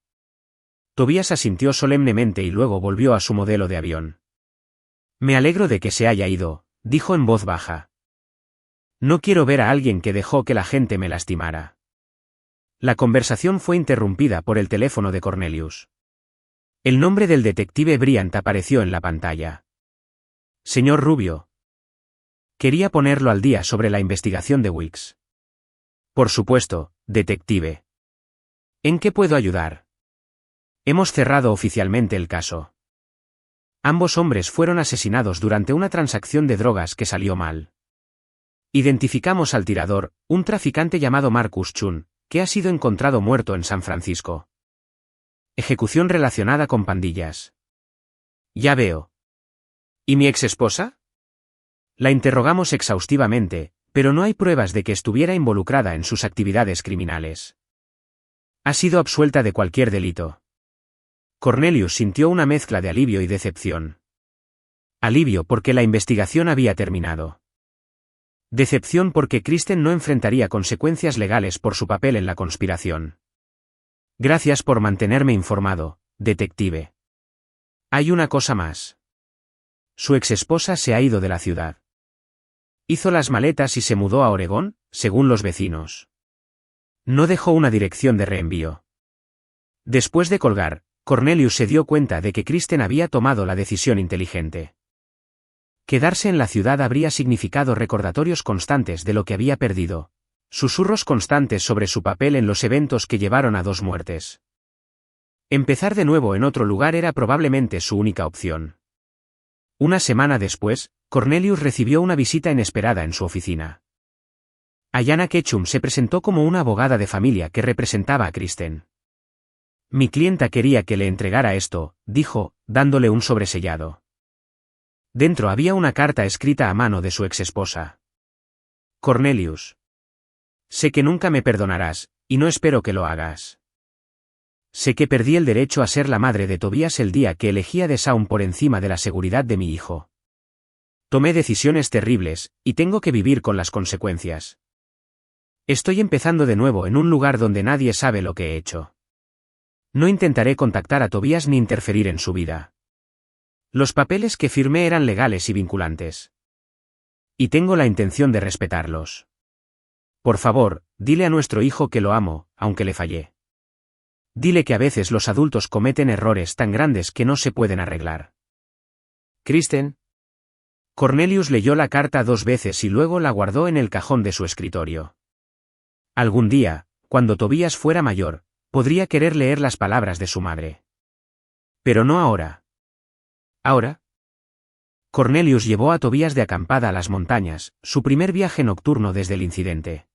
Tobías asintió solemnemente y luego volvió a su modelo de avión. Me alegro de que se haya ido, dijo en voz baja. No quiero ver a alguien que dejó que la gente me lastimara. La conversación fue interrumpida por el teléfono de Cornelius. El nombre del detective Bryant apareció en la pantalla. Señor Rubio. Quería ponerlo al día sobre la investigación de Weeks. Por supuesto, detective. ¿En qué puedo ayudar? Hemos cerrado oficialmente el caso. Ambos hombres fueron asesinados durante una transacción de drogas que salió mal. Identificamos al tirador, un traficante llamado Marcus Chun, que ha sido encontrado muerto en San Francisco. Ejecución relacionada con pandillas. Ya veo. ¿Y mi exesposa? La interrogamos exhaustivamente, pero no hay pruebas de que estuviera involucrada en sus actividades criminales. Ha sido absuelta de cualquier delito. Cornelius sintió una mezcla de alivio y decepción. Alivio porque la investigación había terminado. Decepción porque Kristen no enfrentaría consecuencias legales por su papel en la conspiración. Gracias por mantenerme informado, detective. Hay una cosa más. Su exesposa se ha ido de la ciudad. Hizo las maletas y se mudó a Oregón, según los vecinos. No dejó una dirección de reenvío. Después de colgar, Cornelius se dio cuenta de que Kristen había tomado la decisión inteligente. Quedarse en la ciudad habría significado recordatorios constantes de lo que había perdido, susurros constantes sobre su papel en los eventos que llevaron a 2 muertes. Empezar de nuevo en otro lugar era probablemente su única opción. Una semana después, Cornelius recibió una visita inesperada en su oficina. Ayanna Ketchum se presentó como una abogada de familia que representaba a Kristen. Mi clienta quería que le entregara esto, dijo, dándole un sobresellado. Dentro había una carta escrita a mano de su exesposa. Cornelius. Sé que nunca me perdonarás, y no espero que lo hagas. Sé que perdí el derecho a ser la madre de Tobias el día que elegí a Desaun por encima de la seguridad de mi hijo. Tomé decisiones terribles, y tengo que vivir con las consecuencias. Estoy empezando de nuevo en un lugar donde nadie sabe lo que he hecho. No intentaré contactar a Tobias ni interferir en su vida. Los papeles que firmé eran legales y vinculantes. Y tengo la intención de respetarlos. Por favor, dile a nuestro hijo que lo amo, aunque le fallé. Dile que a veces los adultos cometen errores tan grandes que no se pueden arreglar. Kristen. Cornelius leyó la carta 2 veces y luego la guardó en el cajón de su escritorio. Algún día, cuando Tobias fuera mayor, podría querer leer las palabras de su madre. Pero no ahora. ¿Ahora? Cornelius llevó a Tobias de acampada a las montañas, su primer viaje nocturno desde el incidente.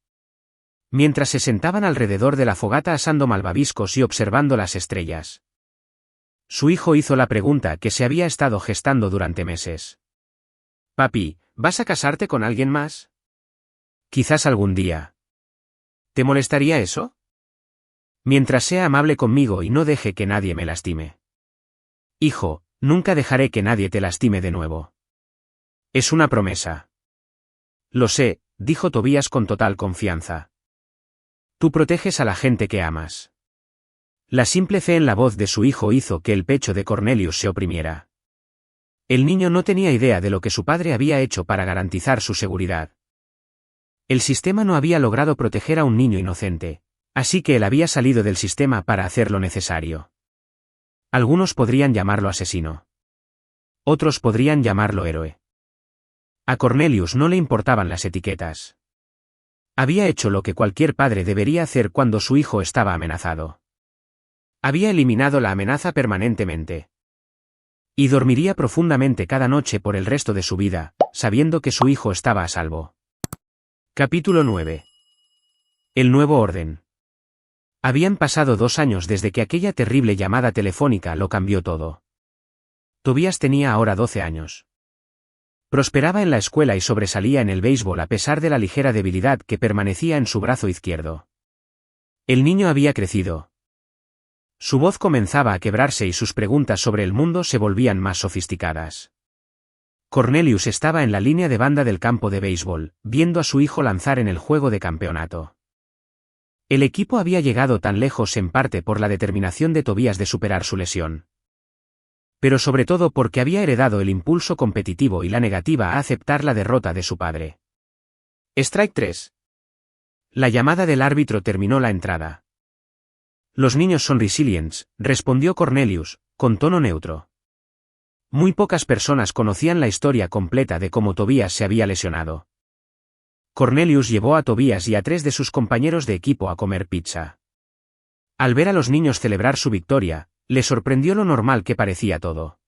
Mientras se sentaban alrededor de la fogata asando malvaviscos y observando las estrellas. Su hijo hizo la pregunta que se había estado gestando durante meses. Papi, ¿vas a casarte con alguien más? Quizás algún día. ¿Te molestaría eso? Mientras sea amable conmigo y no deje que nadie me lastime. Hijo, nunca dejaré que nadie te lastime de nuevo. Es una promesa. Lo sé, dijo Tobias con total confianza. Tú proteges a la gente que amas. La simple fe en la voz de su hijo hizo que el pecho de Cornelius se oprimiera. El niño no tenía idea de lo que su padre había hecho para garantizar su seguridad. El sistema no había logrado proteger a un niño inocente, así que él había salido del sistema para hacer lo necesario. Algunos podrían llamarlo asesino. Otros podrían llamarlo héroe. A Cornelius no le importaban las etiquetas. Había hecho lo que cualquier padre debería hacer cuando su hijo estaba amenazado. Había eliminado la amenaza permanentemente. Y dormiría profundamente cada noche por el resto de su vida, sabiendo que su hijo estaba a salvo. Capítulo 9. El nuevo orden. Habían pasado 2 años desde que aquella terrible llamada telefónica lo cambió todo. Tobías tenía ahora 12 años. Prosperaba en la escuela y sobresalía en el béisbol a pesar de la ligera debilidad que permanecía en su brazo izquierdo. El niño había crecido. Su voz comenzaba a quebrarse y sus preguntas sobre el mundo se volvían más sofisticadas. Cornelius estaba en la línea de banda del campo de béisbol, viendo a su hijo lanzar en el juego de campeonato. El equipo había llegado tan lejos en parte por la determinación de Tobías de superar su lesión. Pero sobre todo porque había heredado el impulso competitivo y la negativa a aceptar la derrota de su padre. Strike 3. La llamada del árbitro terminó la entrada. Los niños son resilients, respondió Cornelius, con tono neutro. Muy pocas personas conocían la historia completa de cómo Tobías se había lesionado. Cornelius llevó a Tobías y a 3 de sus compañeros de equipo a comer pizza. Al ver a los niños celebrar su victoria, le sorprendió lo normal que parecía todo.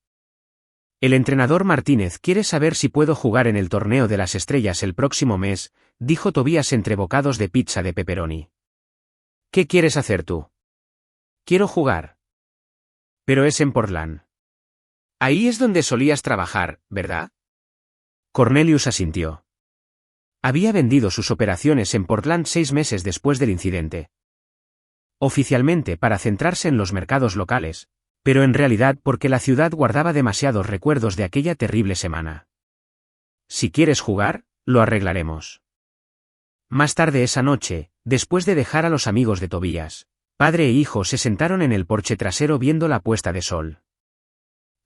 El entrenador Martínez quiere saber si puedo jugar en el torneo de las estrellas el próximo mes, dijo Tobías entre bocados de pizza de pepperoni. ¿Qué quieres hacer tú? Quiero jugar. Pero es en Portland. Ahí es donde solías trabajar, ¿verdad? Cornelius asintió. Había vendido sus operaciones en Portland 6 meses después del incidente. Oficialmente para centrarse en los mercados locales, pero en realidad porque la ciudad guardaba demasiados recuerdos de aquella terrible semana. Si quieres jugar, lo arreglaremos. Más tarde esa noche, después de dejar a los amigos de Tobías, padre e hijo se sentaron en el porche trasero viendo la puesta de sol.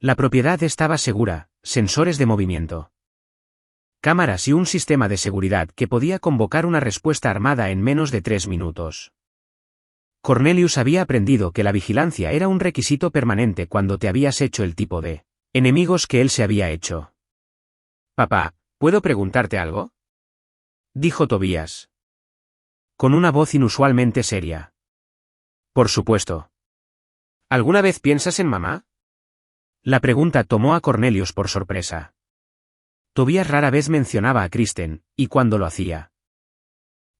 La propiedad estaba segura, sensores de movimiento, cámaras y un sistema de seguridad que podía convocar una respuesta armada en menos de 3 minutos. Cornelius había aprendido que la vigilancia era un requisito permanente cuando te habías hecho el tipo de enemigos que él se había hecho. Papá, ¿puedo preguntarte algo? Dijo Tobías. Con una voz inusualmente seria. Por supuesto. ¿Alguna vez piensas en mamá? La pregunta tomó a Cornelius por sorpresa. Tobías rara vez mencionaba a Kristen, y cuando lo hacía,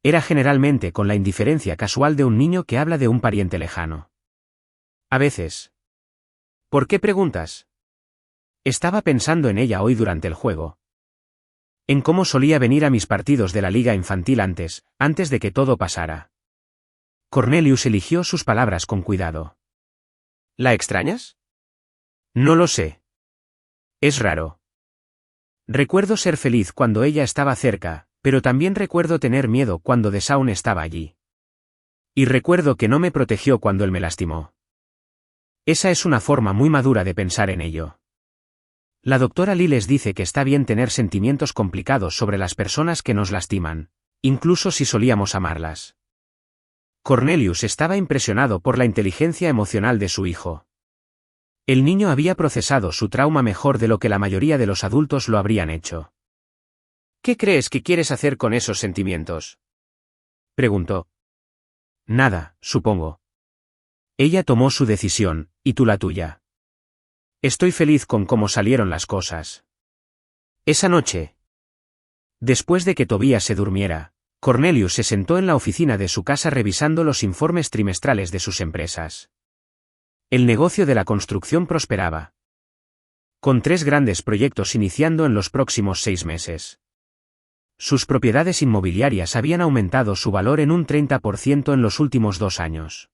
era generalmente con la indiferencia casual de un niño que habla de un pariente lejano. A veces. ¿Por qué preguntas? Estaba pensando en ella hoy durante el juego. En cómo solía venir a mis partidos de la liga infantil antes de que todo pasara. Cornelius eligió sus palabras con cuidado. ¿La extrañas? No lo sé. Es raro. Recuerdo ser feliz cuando ella estaba cerca, pero también recuerdo tener miedo cuando DeShaun estaba allí. Y recuerdo que no me protegió cuando él me lastimó. Esa es una forma muy madura de pensar en ello. La doctora Liles dice que está bien tener sentimientos complicados sobre las personas que nos lastiman, incluso si solíamos amarlas. Cornelius estaba impresionado por la inteligencia emocional de su hijo. El niño había procesado su trauma mejor de lo que la mayoría de los adultos lo habrían hecho. ¿Qué crees que quieres hacer con esos sentimientos? Preguntó. Nada, supongo. Ella tomó su decisión, y tú la tuya. Estoy feliz con cómo salieron las cosas. Esa noche, después de que Tobías se durmiera, Cornelius se sentó en la oficina de su casa revisando los informes trimestrales de sus empresas. El negocio de la construcción prosperaba, con 3 grandes proyectos iniciando en los próximos 6 meses. Sus propiedades inmobiliarias habían aumentado su valor en un 30% en los últimos 2 años.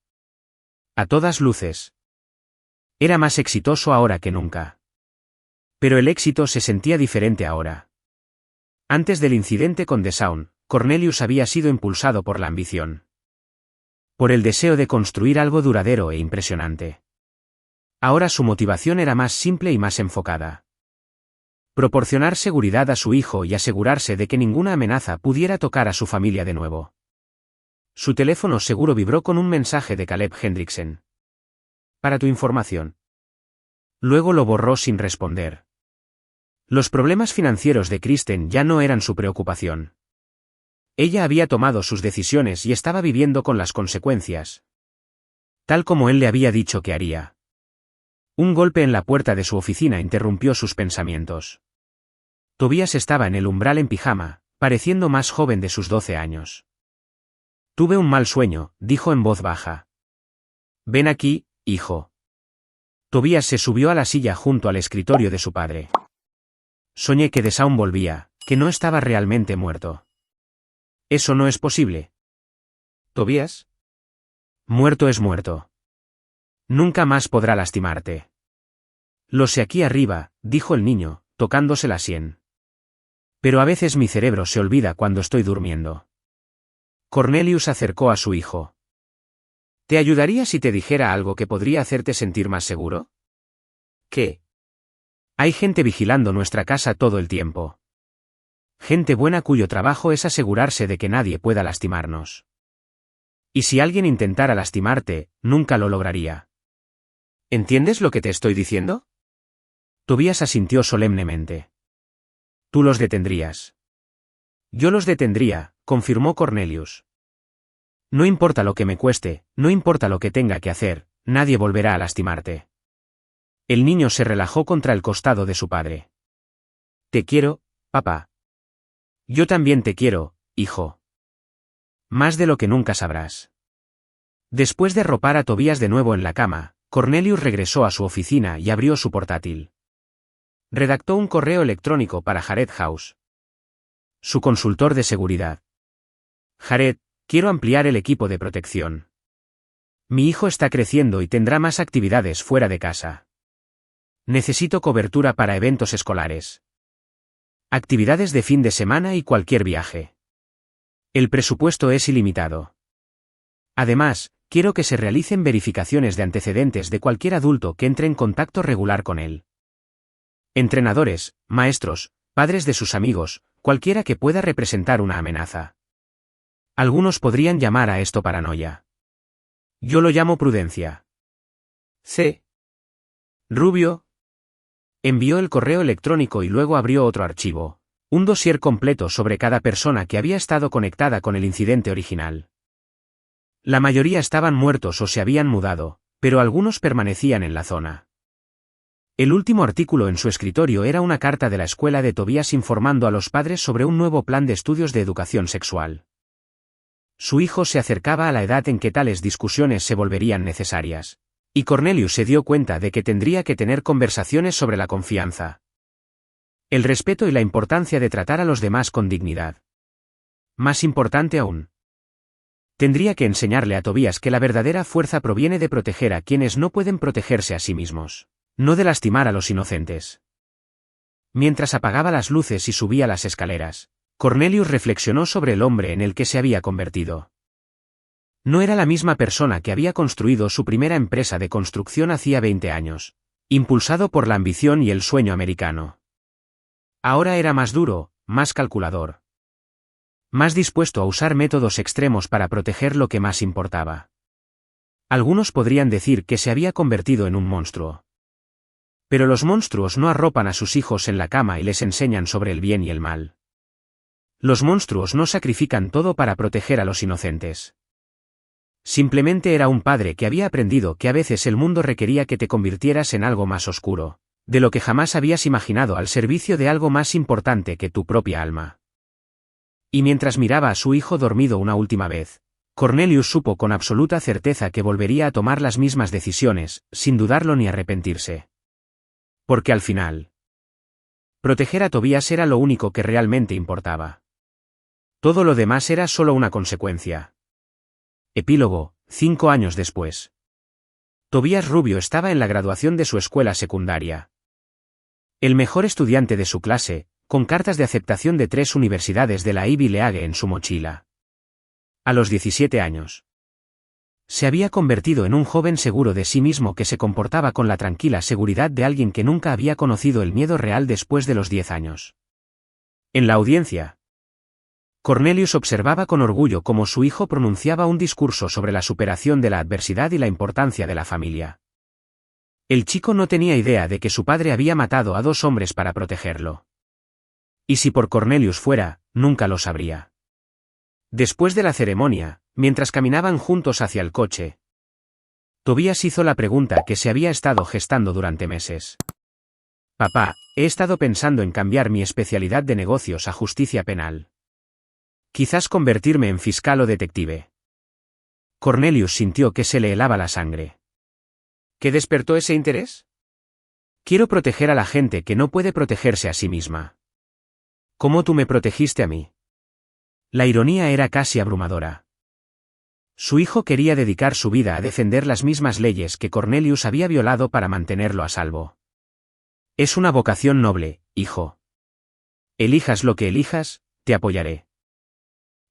A todas luces, era más exitoso ahora que nunca. Pero el éxito se sentía diferente ahora. Antes del incidente con DeShaun, Cornelius había sido impulsado por la ambición. Por el deseo de construir algo duradero e impresionante. Ahora su motivación era más simple y más enfocada. Proporcionar seguridad a su hijo y asegurarse de que ninguna amenaza pudiera tocar a su familia de nuevo. Su teléfono seguro vibró con un mensaje de Caleb Hendrickson. Para tu información. Luego lo borró sin responder. Los problemas financieros de Kristen ya no eran su preocupación. Ella había tomado sus decisiones y estaba viviendo con las consecuencias. Tal como él le había dicho que haría. Un golpe en la puerta de su oficina interrumpió sus pensamientos. Tobías estaba en el umbral en pijama, pareciendo más joven de sus 12 años. Tuve un mal sueño, dijo en voz baja. Ven aquí, hijo. Tobías se subió a la silla junto al escritorio de su padre. Soñé que Desaun volvía, que no estaba realmente muerto. Eso no es posible. ¿Tobías? Muerto es muerto. Nunca más podrá lastimarte. Lo sé aquí arriba, dijo el niño, tocándose la sien. Pero a veces mi cerebro se olvida cuando estoy durmiendo. Cornelius acercó a su hijo. ¿Te ayudaría si te dijera algo que podría hacerte sentir más seguro? ¿Qué? Hay gente vigilando nuestra casa todo el tiempo. Gente buena cuyo trabajo es asegurarse de que nadie pueda lastimarnos. Y si alguien intentara lastimarte, nunca lo lograría. ¿Entiendes lo que te estoy diciendo? Tobías asintió solemnemente. Tú los detendrías. Yo los detendría, confirmó Cornelius. No importa lo que me cueste, no importa lo que tenga que hacer, nadie volverá a lastimarte. El niño se relajó contra el costado de su padre. Te quiero, papá. Yo también te quiero, hijo. Más de lo que nunca sabrás. Después de arropar a Tobías de nuevo en la cama, Cornelius regresó a su oficina y abrió su portátil. Redactó un correo electrónico para Jared House, su consultor de seguridad. Jared, quiero ampliar el equipo de protección. Mi hijo está creciendo y tendrá más actividades fuera de casa. Necesito cobertura para eventos escolares, actividades de fin de semana y cualquier viaje. El presupuesto es ilimitado. Además, quiero que se realicen verificaciones de antecedentes de cualquier adulto que entre en contacto regular con él. Entrenadores, maestros, padres de sus amigos, cualquiera que pueda representar una amenaza. Algunos podrían llamar a esto paranoia. Yo lo llamo prudencia. C. Rubio envió el correo electrónico y luego abrió otro archivo, un dossier completo sobre cada persona que había estado conectada con el incidente original. La mayoría estaban muertos o se habían mudado, pero algunos permanecían en la zona. El último artículo en su escritorio era una carta de la escuela de Tobías informando a los padres sobre un nuevo plan de estudios de educación sexual. Su hijo se acercaba a la edad en que tales discusiones se volverían necesarias, y Cornelius se dio cuenta de que tendría que tener conversaciones sobre la confianza, el respeto y la importancia de tratar a los demás con dignidad. Más importante aún, tendría que enseñarle a Tobías que la verdadera fuerza proviene de proteger a quienes no pueden protegerse a sí mismos, no de lastimar a los inocentes. Mientras apagaba las luces y subía las escaleras, Cornelius reflexionó sobre el hombre en el que se había convertido. No era la misma persona que había construido su primera empresa de construcción hacía 20 años, impulsado por la ambición y el sueño americano. Ahora era más duro, más calculador, más dispuesto a usar métodos extremos para proteger lo que más importaba. Algunos podrían decir que se había convertido en un monstruo. Pero los monstruos no arropan a sus hijos en la cama y les enseñan sobre el bien y el mal. Los monstruos no sacrifican todo para proteger a los inocentes. Simplemente era un padre que había aprendido que a veces el mundo requería que te convirtieras en algo más oscuro, de lo que jamás habías imaginado al servicio de algo más importante que tu propia alma. Y mientras miraba a su hijo dormido una última vez, Cornelius supo con absoluta certeza que volvería a tomar las mismas decisiones, sin dudarlo ni arrepentirse. Porque al final, proteger a Tobías era lo único que realmente importaba. Todo lo demás era solo una consecuencia. Epílogo, 5 años después. Tobías Rubio estaba en la graduación de su escuela secundaria. El mejor estudiante de su clase, con cartas de aceptación de 3 universidades de la Ivy League en su mochila. A los 17 años. Se había convertido en un joven seguro de sí mismo que se comportaba con la tranquila seguridad de alguien que nunca había conocido el miedo real después de los 10 años. En la audiencia, Cornelius observaba con orgullo cómo su hijo pronunciaba un discurso sobre la superación de la adversidad y la importancia de la familia. El chico no tenía idea de que su padre había matado a 2 hombres para protegerlo. Y si por Cornelius fuera, nunca lo sabría. Después de la ceremonia, mientras caminaban juntos hacia el coche, Tobías hizo la pregunta que se había estado gestando durante meses. Papá, he estado pensando en cambiar mi especialidad de negocios a justicia penal. Quizás convertirme en fiscal o detective. Cornelius sintió que se le helaba la sangre. ¿Qué despertó ese interés? Quiero proteger a la gente que no puede protegerse a sí misma. ¿Cómo tú me protegiste a mí? La ironía era casi abrumadora. Su hijo quería dedicar su vida a defender las mismas leyes que Cornelius había violado para mantenerlo a salvo. Es una vocación noble, hijo. Elijas lo que elijas, te apoyaré.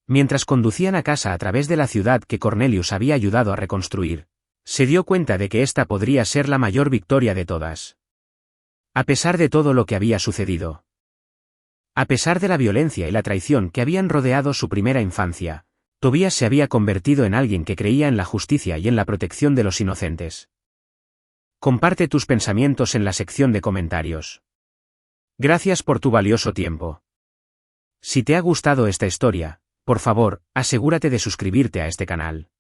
Mientras conducían a casa a través de la ciudad que Cornelius había ayudado a reconstruir, se dio cuenta de que esta podría ser la mayor victoria de todas. A pesar de todo lo que había sucedido. A pesar de la violencia y la traición que habían rodeado su primera infancia, Tobías se había convertido en alguien que creía en la justicia y en la protección de los inocentes. Comparte tus pensamientos en la sección de comentarios. Gracias por tu valioso tiempo. Si te ha gustado esta historia, por favor, asegúrate de suscribirte a este canal.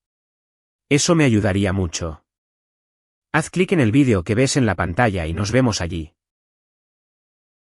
Eso me ayudaría mucho. Haz clic en el vídeo que ves en la pantalla y nos vemos allí.